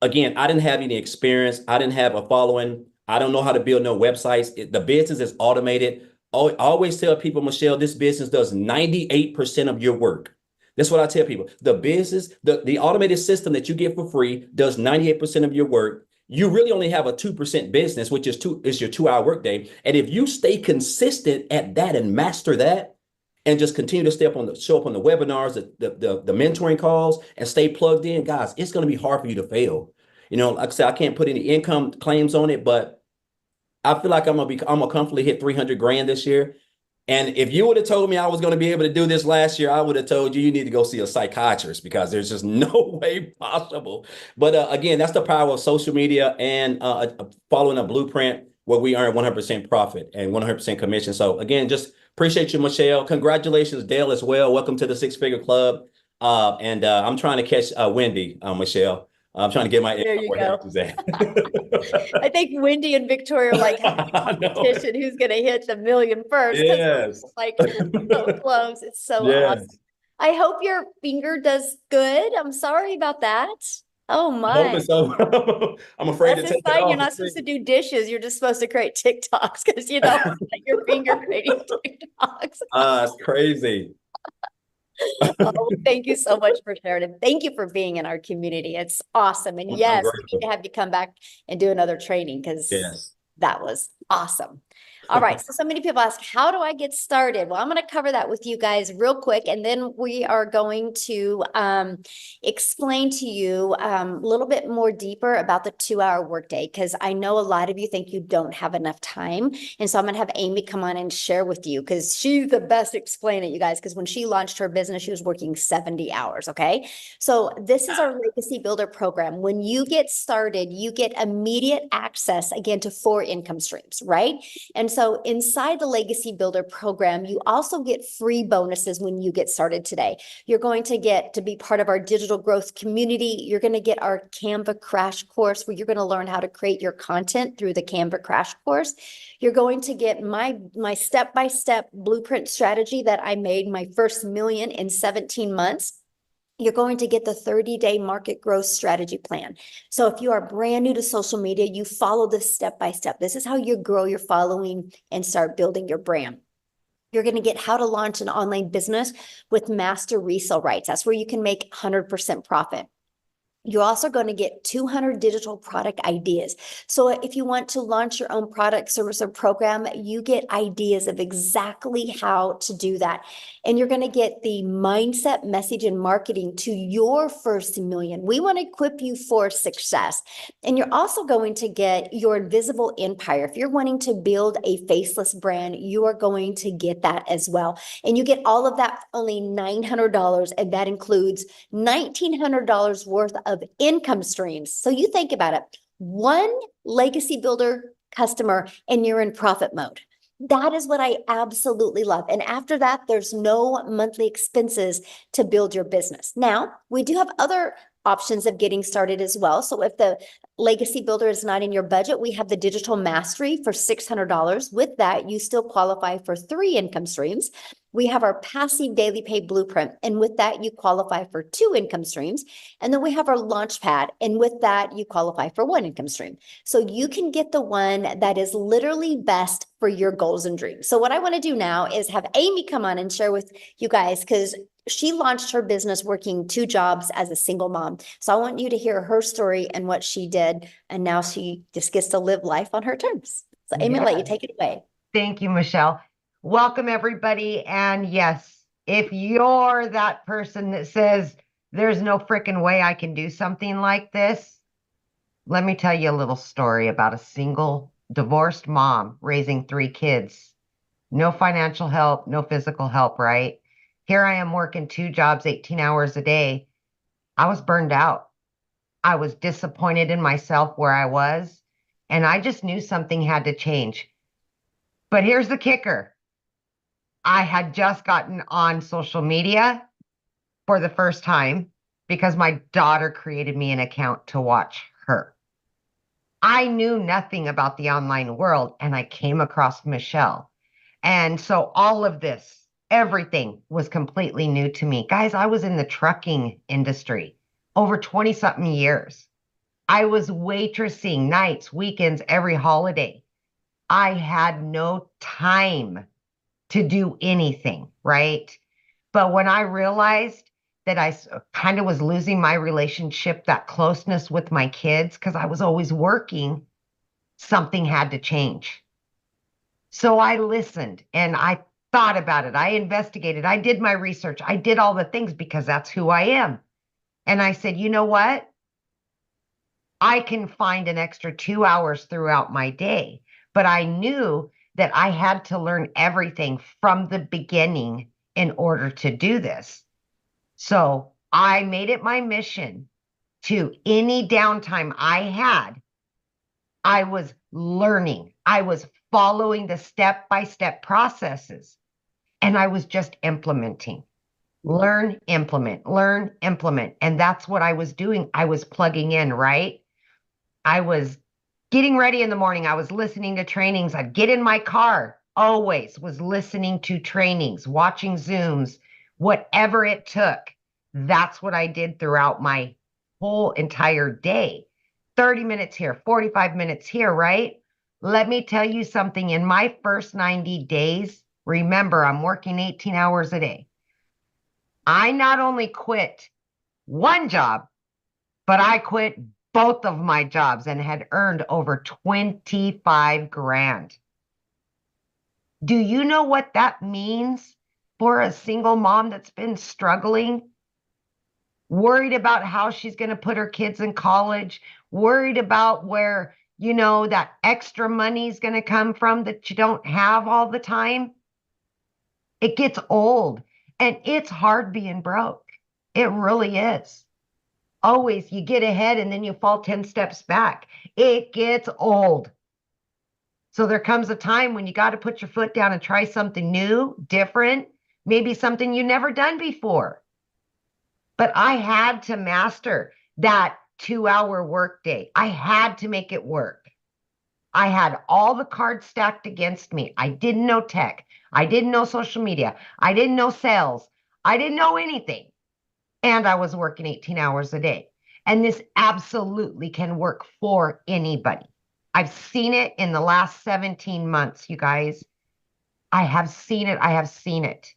Again, I didn't have any experience. I didn't have a following. I don't know how to build no websites. The business is automated. I always tell people, Michelle, this business does 98% of your work. That's what I tell people. The business, the automated system that you get for free does 98% of your work. You really only have a 2% business, which is your 2-hour workday. And if you stay consistent at that and master that, and just continue to show up on the webinars, the mentoring calls, and stay plugged in, guys, it's going to be hard for you to fail. Like I said, I can't put any income claims on it, but I feel like I'm gonna comfortably hit 300 grand this year. And if you would have told me I was going to be able to do this last year, I would have told you need to go see a psychiatrist, because there's just no way possible. But again, that's the power of social media and following a blueprint where we earn 100% profit and 100% commission. So again, just appreciate you, Michelle. Congratulations, Dale, as well. Welcome to the Six Figure Club. And I'm trying to catch Wendy, Michelle. I'm trying to get There you go. at. I think Wendy and Victoria are like competition who's going to hit the million first. Yes. Like so close. It's so Yes. awesome. I hope your finger does good. I'm sorry about that. Oh my. So I'm afraid That's to a take it sign off. you're not supposed to do dishes. You're just supposed to create TikToks, because your finger creating TikToks. It's crazy. Oh, thank you so much for sharing it. Thank you for being in our community. It's awesome. And I'm yes, we grateful. need to have you come back and do another training, because Yes. That was awesome. All right. So many people ask, how do I get started? Well, I'm going to cover that with you guys real quick. And then we are going to explain to you a little bit more deeper about the 2-hour workday, because I know a lot of you think you don't have enough time. And so I'm going to have Amy come on and share with you, because she's the best explaining it, you guys, because when she launched her business, she was working 70 hours. Okay. So this is our Legacy Builder program. When you get started, you get immediate access again to 4 income streams, right? And so inside the Legacy Builder program, you also get free bonuses when you get started today. You're going to get to be part of our digital growth community. You're going to get our Canva crash course, where you're going to learn how to create your content through the Canva crash course. You're going to get my step-by-step blueprint strategy that I made my first million in 17 months. You're going to get the 30-day market growth strategy plan. So if you are brand new to social media, you follow this step by step. This is how you grow your following and start building your brand. You're going to get how to launch an online business with master resale rights. That's where you can make 100% profit. You're also going to get 200 digital product ideas. So if you want to launch your own product, service, or program, you get ideas of exactly how to do that. And you're going to get the mindset, message, and marketing to your first million. We want to equip you for success. And you're also going to get your invisible empire. If you're wanting to build a faceless brand, you are going to get that as well. And you get all of that for only $900, and that includes $1,900 worth of income streams. So you think about it, one Legacy Builder customer and you're in profit mode. That is what I absolutely love. And after that, there's no monthly expenses to build your business. Now, we do have other options of getting started as well. So if the Legacy Builder is not in your budget, we have the Digital Mastery for $600. With that, you still qualify for 3 income streams. We have our Passive Daily Pay Blueprint, and with that, you qualify for 2 income streams. And then we have our Launchpad, and with that, you qualify for 1 income stream. So you can get the one that is literally best for your goals and dreams. So what I want to do now is have Amy come on and share with you guys, because she launched her business working 2 jobs as a single mom. So I want you to hear her story and what she did. And now she just gets to live life on her terms. So Amy, I'll let you take it away. Thank you, Michelle. Welcome, everybody. And yes, if you're that person that says, there's no freaking way I can do something like this, let me tell you a little story about a single divorced mom raising 3 kids. No financial help, no physical help, right? Here I am working 2 jobs, 18 hours a day. I was burned out. I was disappointed in myself where I was, and I just knew something had to change. But here's the kicker. I had just gotten on social media for the first time because my daughter created me an account to watch her. I knew nothing about the online world, and I came across Michelle. And so all of this, everything was completely new to me. Guys, I was in the trucking industry over 20-something years. I was waitressing nights, weekends, every holiday. I had no time to do anything, right? But when I realized that I kind of was losing my relationship, that closeness with my kids, because I was always working, something had to change. So I listened and I thought about it. I investigated. I did my research. I did all the things because that's who I am. And I said, you know what? I can find an extra 2 hours throughout my day. But I knew that I had to learn everything from the beginning in order to do this. So I made it my mission to any downtime I had, I was learning. I was following the step-by-step processes, and I was just implementing. Learn, implement, learn, implement. And that's what I was doing. I was plugging in, right? I was getting ready in the morning. I was listening to trainings. I'd get in my car, always was listening to trainings, watching Zooms, whatever it took. That's what I did throughout my whole entire day. 30 minutes here, 45 minutes here, right? Let me tell you something. In my first 90 days, remember, I'm working 18 hours a day. I not only quit one job, but I quit both of my jobs and had earned over 25 grand. Do you know what that means for a single mom that's been struggling? Worried about how she's going to put her kids in college, worried about where, that extra money is going to come from that you don't have all the time. It gets old and it's hard being broke. It really is. Always you get ahead and then you fall 10 steps back. It gets old. So there comes a time when you got to put your foot down and try something new, different, maybe something you never done before. But I had to master that 2-hour workday. I had to make it work. I had all the cards stacked against me. I didn't know tech. I didn't know social media. I didn't know sales. I didn't know anything. And I was working 18 hours a day. And this absolutely can work for anybody. I've seen it in the last 17 months, you guys. I have seen it. I have seen it.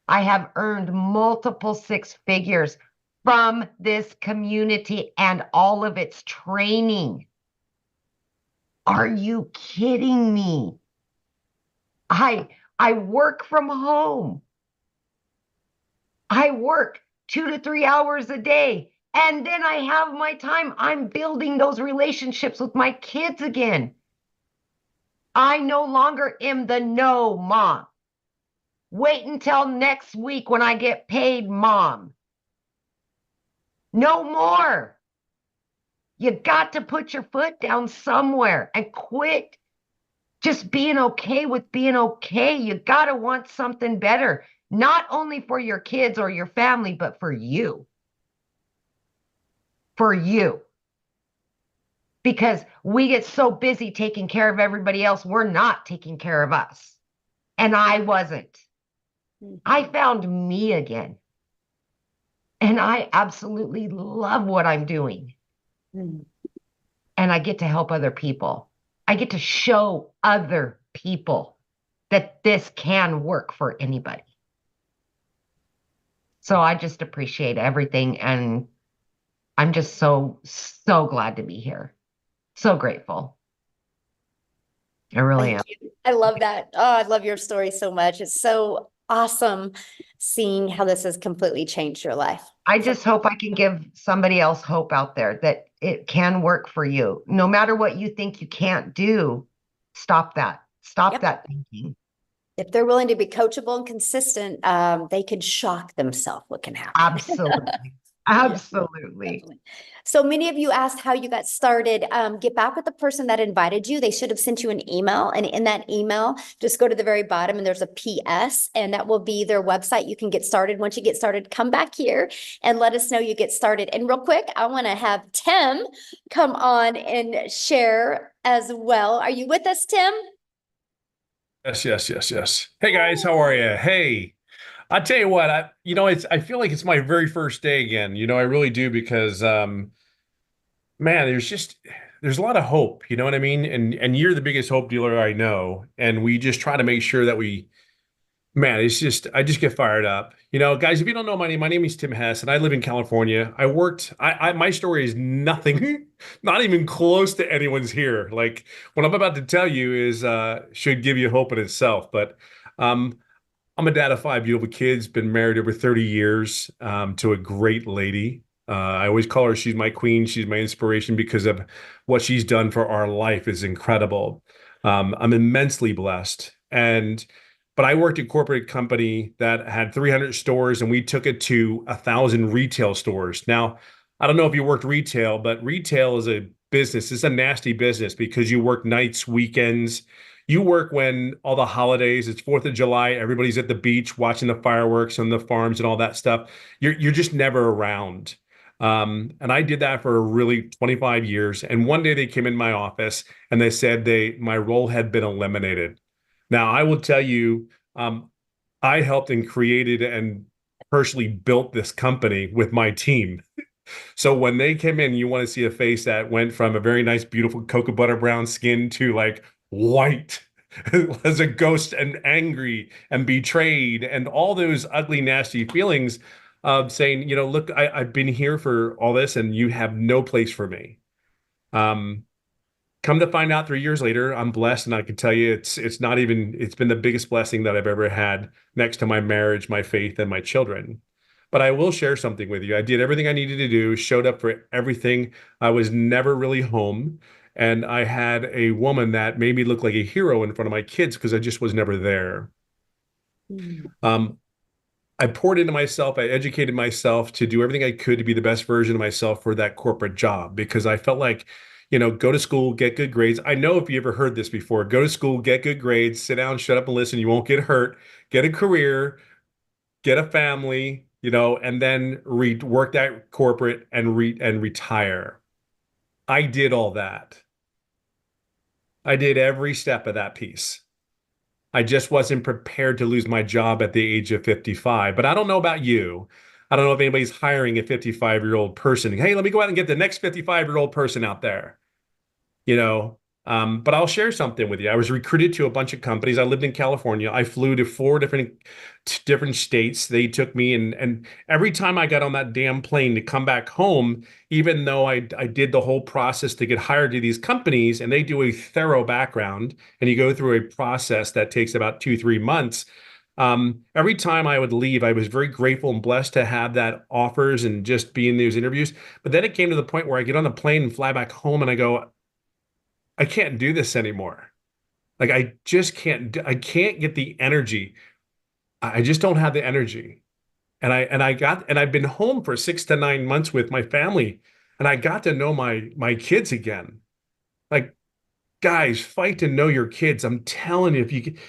I have earned multiple 6 figures from this community and all of its training. Are you kidding me? I work from home. I work 2 to 3 hours a day. And then I have my time. I'm building those relationships with my kids again. I no longer am the no mom. Wait until next week when I get paid, mom. No more. You got to put your foot down somewhere and quit just being okay with being okay. You got to want something better, not only for your kids or your family, but for you. For you. Because we get so busy taking care of everybody else, we're not taking care of us. And I wasn't. I found me again. And I absolutely love what I'm doing. And I get to help other people. I get to show other people that this can work for anybody. So I just appreciate everything. And I'm just so glad to be here. So grateful. I really am. Thank you. I love that. Oh, I love your story so much. It's so awesome seeing how this has completely changed your life. I just hope I can give somebody else hope out there that it can work for you. No matter what you think you can't do, stop that. Stop that thinking. If they're willing to be coachable and consistent, they could shock themselves what can happen. Absolutely. Absolutely. Definitely. So many of you asked how you got started. Get back with the person that invited you. They should have sent you an email. And in that email, just go to the very bottom and there's a PS and that will be their website. You can get started. Once you get started, come back here and let us know you get started. And real quick, I want to have Tim come on and share as well. Are you with us, Tim? Yes. Hey guys, how are you? Hey, I tell you what, I feel like it's my very first day again. I really do because, man, there's a lot of hope. You know what I mean? And you're the biggest hope dealer I know, and we just try to make sure that man, I just get fired up. Guys, if you don't know my name is Tim Hess, and I live in California. My story is nothing, not even close to anyone's here. Like what I'm about to tell you is, should give you hope in itself. But, I'm a dad of 5 beautiful kids, been married over 30 years, to a great lady. I always call her, she's my queen. She's my inspiration because of what she's done for our life is incredible. I'm immensely blessed. But I worked at a corporate company that had 300 stores and we took it to 1,000 retail stores. Now, I don't know if you worked retail, but retail is a business. It's a nasty business because you work nights, weekends. You work when all the holidays, it's 4th of July, everybody's at the beach watching the fireworks on the farms and all that stuff. You're just never around. And I did that for really 25 years. And one day they came in my office and they said my role had been eliminated. Now, I will tell you, I helped and created and personally built this company with my team. So when they came in, you want to see a face that went from a very nice, beautiful cocoa butter brown skin to like white as a ghost and angry and betrayed and all those ugly, nasty feelings of saying, look, I've been here for all this and you have no place for me. Um, Come to find out 3 years later, I'm blessed, and I can tell you it's not even it's been the biggest blessing that I've ever had next to my marriage, my faith, and my children. But I will share something with you. I did everything I needed to do, showed up for everything. I was never really home. And I had a woman that made me look like a hero in front of my kids because I just was never there. Mm. I poured into myself. I educated myself to do everything I could to be the best version of myself for that corporate job because I felt like, go to school, get good grades. I know if you ever heard this before, go to school, get good grades, sit down, shut up and listen. You won't get hurt, get a career, get a family, and then work that corporate and retire. I did all that. I did every step of that piece. I just wasn't prepared to lose my job at the age of 55. But I don't know about you. I don't know if anybody's hiring a 55-year-old person. Hey, let me go out and get the next 55-year-old person out there. you know. But I'll share something with you. I was recruited to a bunch of companies. I lived in California. I flew to four different states. They took me, and every time I got on that damn plane to come back home, even though I did the whole process to get hired to these companies, and they do a thorough background, and you go through a process that takes about 2-3 months. Every time I would leave, I was very grateful and blessed to have that offers and just be in those interviews. But then it came to the point where I get on the plane and fly back home, and I go, I can't do this anymore. Like I just can't. I can't get the energy. I just don't have the energy. And I've been home for 6 to 9 months with my family, and I got to know my kids again. Like, guys, fight to know your kids. I'm telling you,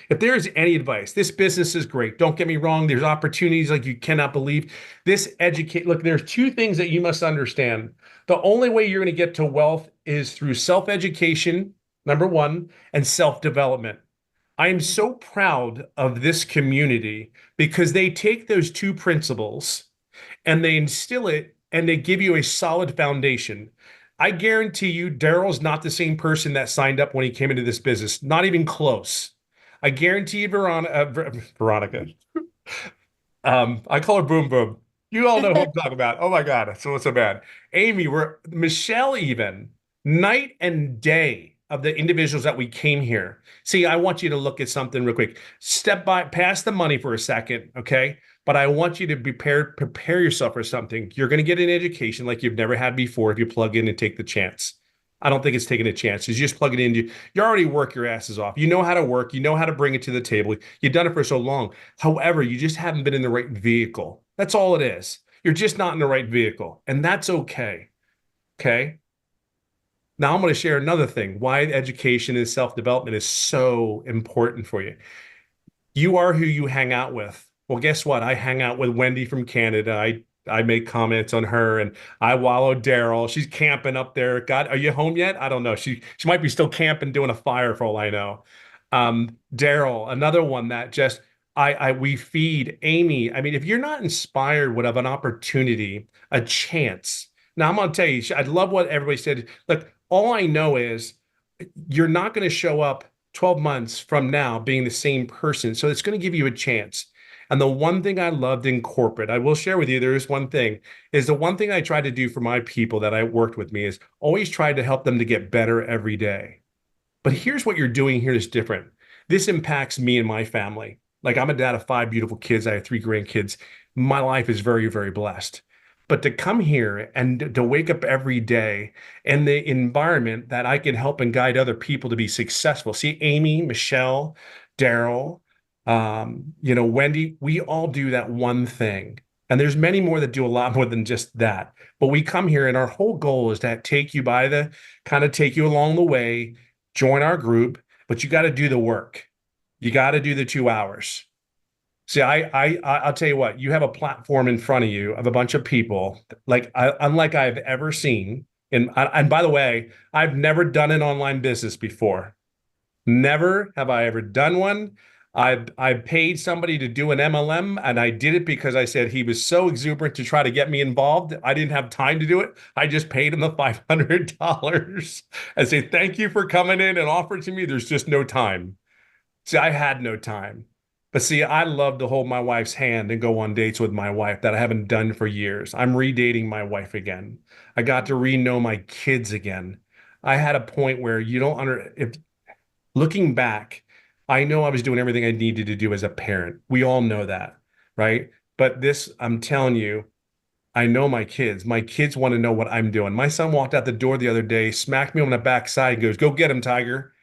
if there's any advice, this business is great. Don't get me wrong. There's opportunities like you cannot believe. Look, there's two things that you must understand. The only way you're going to get to wealth is through self-education, number one, and self-development. I am so proud of this community because they take those two principles and they instill it and they give you a solid foundation. I guarantee you, Daryl's not the same person that signed up when he came into this business, not even close. I guarantee you, Veronica. I call her Boom Boom. You all know who I'm talking about. Oh my God, so bad. Amy, Michelle, even night and day of the individuals that we came here. See, I want you to look at something real quick. Step by, past the money for a second, okay? But I want you to prepare yourself for something. You're going to get an education like you've never had before if you plug in and take the chance. I don't think it's taking a chance. You just plug it in. You already work your asses off. You know how to work. You know how to bring it to the table. You've done it for so long. However, you just haven't been in the right vehicle. That's all it is. You're just not in the right vehicle. And that's okay. Okay. Now I'm going to share another thing, why education and self-development is so important for you. You are who you hang out with. Well, guess what? I hang out with Wendy from Canada. I make comments on her, and I wallow Daryl. She's camping up there. God, are you home yet? I don't know. She might be still camping, doing a fire for all I know. Daryl, another one that just we feed. Amy. I mean, if you're not inspired would have an opportunity, a chance. Now I'm gonna tell you, I love what everybody said. Look, all I know is you're not going to show up 12 months from now being the same person. So it's going to give you a chance. And the one thing I loved in corporate, I will share with you, there is one thing, is the one thing I tried to do for my people that I worked with me is always try to help them to get better every day. But here's what you're doing here is different. This impacts me and my family. Like I'm a dad of 5 beautiful kids. I have 3 grandkids. My life is very, very blessed. But to come here and to wake up every day in the environment that I can help and guide other people to be successful. See, Amy, Michelle, Daryl, Wendy, we all do that one thing. And there's many more that do a lot more than just that. But we come here and our whole goal is to take you take you along the way, join our group, but you got to do the work. You got to do the 2 hours. See, I'll tell you what, you have a platform in front of you of a bunch of people unlike I've ever seen. And by the way, I've never done an online business before. Never have I ever done one. I've paid somebody to do an MLM, and I did it because I said he was so exuberant to try to get me involved. I didn't have time to do it. I just paid him the $500 and say, thank you for coming in and offering to me. There's just no time. See, I had no time. But see, I love to hold my wife's hand and go on dates with my wife that I haven't done for years. I'm redating my wife again. I got to re-know my kids again. I had a point where you don't under if looking back, I know I was doing everything I needed to do as a parent. We all know that, right? But this, I'm telling you, I know my kids. My kids want to know what I'm doing. My son walked out the door the other day, smacked me on the backside, and goes, "Go get him, Tiger,"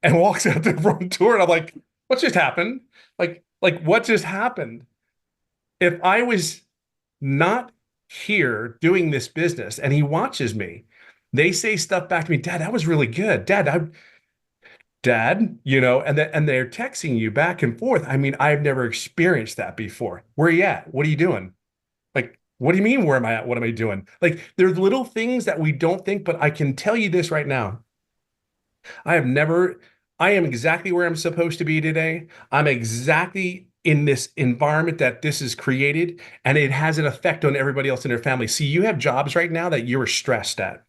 and walks out the front door. And I'm like, "What just happened? Like what just happened?" If I was not here doing this business and he watches me, they say stuff back to me, "Dad, that was really good. Dad, and they're texting you back and forth. I mean, I've never experienced that before. Where are you at? What are you doing? Like, what do you mean, where am I at? What am I doing? Like, there's little things that we don't think, but I can tell you this right now. I have never, I am exactly where I'm supposed to be today. I'm exactly in this environment that this is created, and it has an effect on everybody else in their family. See, you have jobs right now that you're stressed at.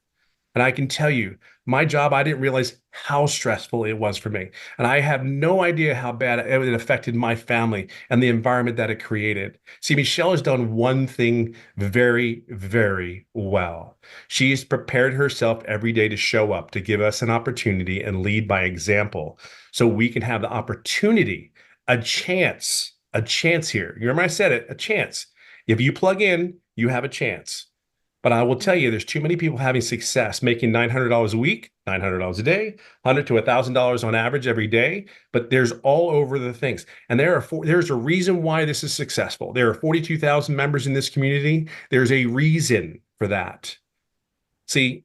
And I can tell you, my job, I didn't realize how stressful it was for me. And I have no idea how bad it affected my family and the environment that it created. See, Michelle has done one thing very, very well. She's prepared herself every day to show up, to give us an opportunity and lead by example so we can have the opportunity, a chance here. You remember I said it, a chance. If you plug in, you have a chance. But I will tell you, there's too many people having success, making $900 a week, $900 a day, $100 to $1,000 on average every day. But there's all over the things. And there's a reason why this is successful. There are 42,000 members in this community. There's a reason for that. See,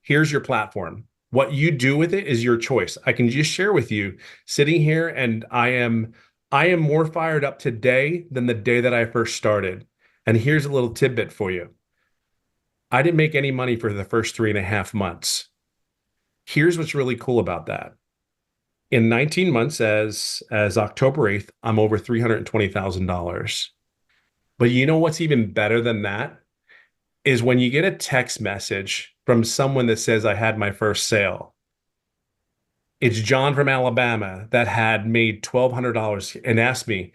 here's your platform. What you do with it is your choice. I can just share with you, sitting here, and I am more fired up today than the day that I first started. And here's a little tidbit for you. I didn't make any money for the first 3.5 months. Here's what's really cool about that. In 19 months, as October 8th, I'm over $320,000. But you know what's even better than that is when you get a text message from someone that says, "I had my first sale." It's John from Alabama that had made $1,200 and asked me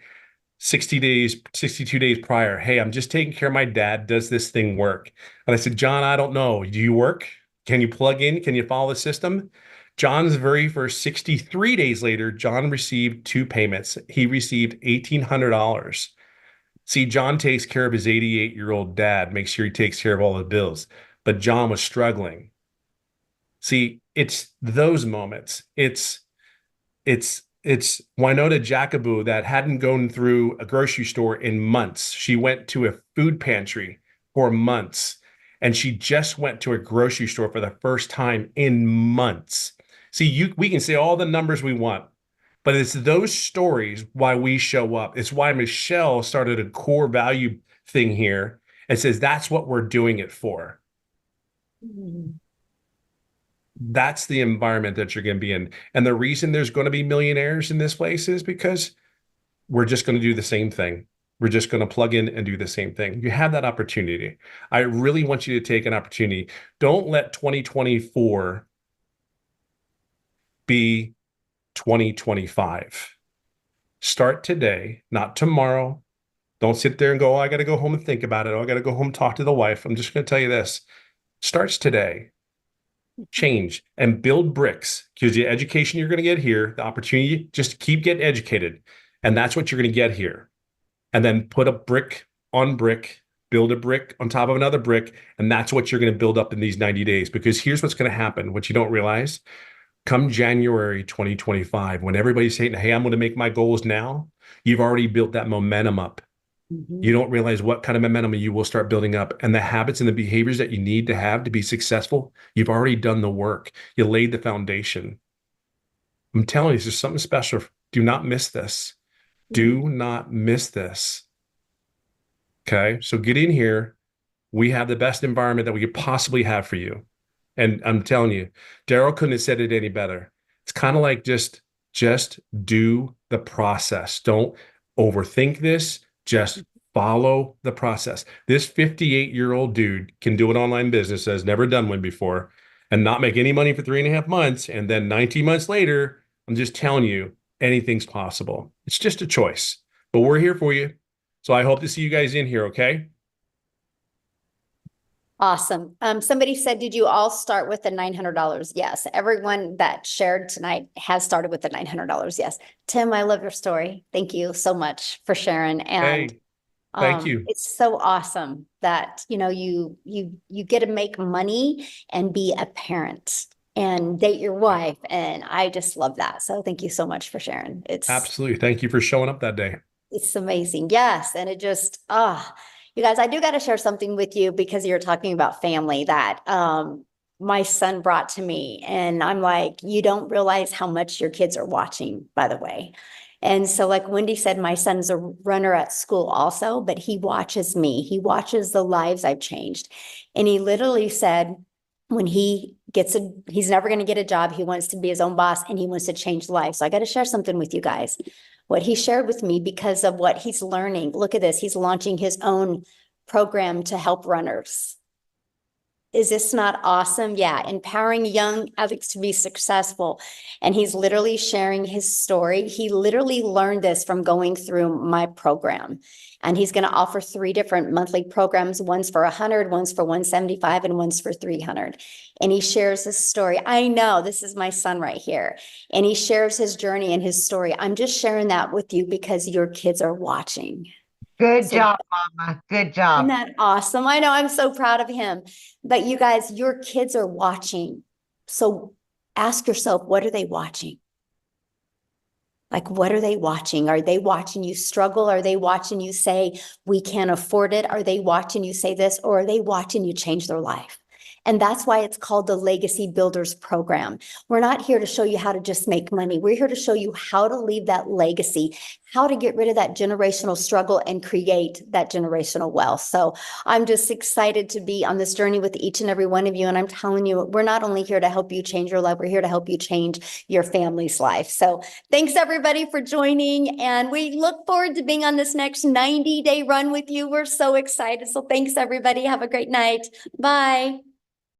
62 days prior, "Hey, I'm just taking care of my dad. Does this thing work?" And I said, "John, I don't know. Do you work? Can you plug in? Can you follow the system?" John's very first 63 days later, John received 2 payments. He received $1,800. See, John takes care of his 88-year-old dad, makes sure he takes care of all the bills. But John was struggling. See, it's those moments. It's Winona Jacobou that hadn't gone through a grocery store in months. She went to a food pantry for months, and she just went to a grocery store for the first time in months. See, we can say all the numbers we want, but it's those stories why we show up. It's why Michelle started a core value thing here and says that's what we're doing it for. That's the environment that you're going to be in. And the reason there's going to be millionaires in this place is because we're just going to do the same thing. We're just going to plug in and do the same thing. You have that opportunity. I really want you to take an opportunity. Don't let 2024 be 2025. Start today, not tomorrow. Don't sit there and go, "Oh, I got to go home and think about it. Oh, I got to go home and talk to the wife." I'm just going to tell you this. Starts today. Change and build bricks, because the education you're going to get here, the opportunity, just keep getting educated. And that's what you're going to get here. And then put a brick on brick, build a brick on top of another brick. And that's what you're going to build up in these 90 days. Because here's what's going to happen, what you don't realize. Come January 2025, when everybody's saying, "Hey, I'm going to make my goals now," you've already built that momentum up. You don't realize what kind of momentum you will start building up, and the habits and the behaviors that you need to have to be successful. You've already done the work. You laid the foundation. I'm telling you, there's something special. Do not miss this. Do not miss this. Okay. So get in here. We have the best environment that we could possibly have for you. And I'm telling you, Daryl couldn't have said it any better. It's kind of like just do the process. Don't overthink this. Just follow the process. This 58-year-old dude can do an online business, has never done one before, and not make any money for 3.5 months. And then 19 months later, I'm just telling you, anything's possible. It's just a choice, but we're here for you. So I hope to see you guys in here. Okay. Awesome. Somebody said, did you all start with the $900? Yes. Everyone that shared tonight has started with the $900. Yes. Tim, I love your story. Thank you so much for sharing. And Hey, thank you. it's so awesome that, you get to make money and be a parent and date your wife. And I just love that. So thank you so much for sharing. Absolutely. Thank you for showing up that day. It's amazing. Yes. And it just, you guys, I do got to share something with you because you're talking about family that my son brought to me. And I'm like, you don't realize how much your kids are watching, by the way. And so, like Wendy said, my son's a runner at school also, but he watches me. He watches the lives I've changed. And he literally said, when he's never going to get a job. He wants to be his own boss and he wants to change lives. So I got to share something with you guys. What he shared with me because of what he's learning. Look at this. He's launching his own program to help runners. Is this not awesome? Yeah. Empowering young athletes to be successful. And he's literally sharing his story. He literally learned this from going through my program. And he's going to offer 3 different monthly programs. One's for 100, one's for 175, and one's for 300. And he shares his story. I know this is my son right here. And he shares his journey and his story. I'm just sharing that with you because your kids are watching. Good job, Mama. Good job. Isn't that awesome? I know, I'm so proud of him. But you guys, your kids are watching. So ask yourself, what are they watching? Like, what are they watching? Are they watching you struggle? Are they watching you say, we can't afford it? Are they watching you say this? Or are they watching you change their life? And that's why it's called the Legacy Builders Program. We're not here to show you how to just make money. We're here to show you how to leave that legacy, how to get rid of that generational struggle and create that generational wealth. So I'm just excited to be on this journey with each and every one of you. And I'm telling you, we're not only here to help you change your life, we're here to help you change your family's life. So thanks everybody for joining. And we look forward to being on this next 90-day run with you. We're so excited. So thanks everybody. Have a great night. Bye.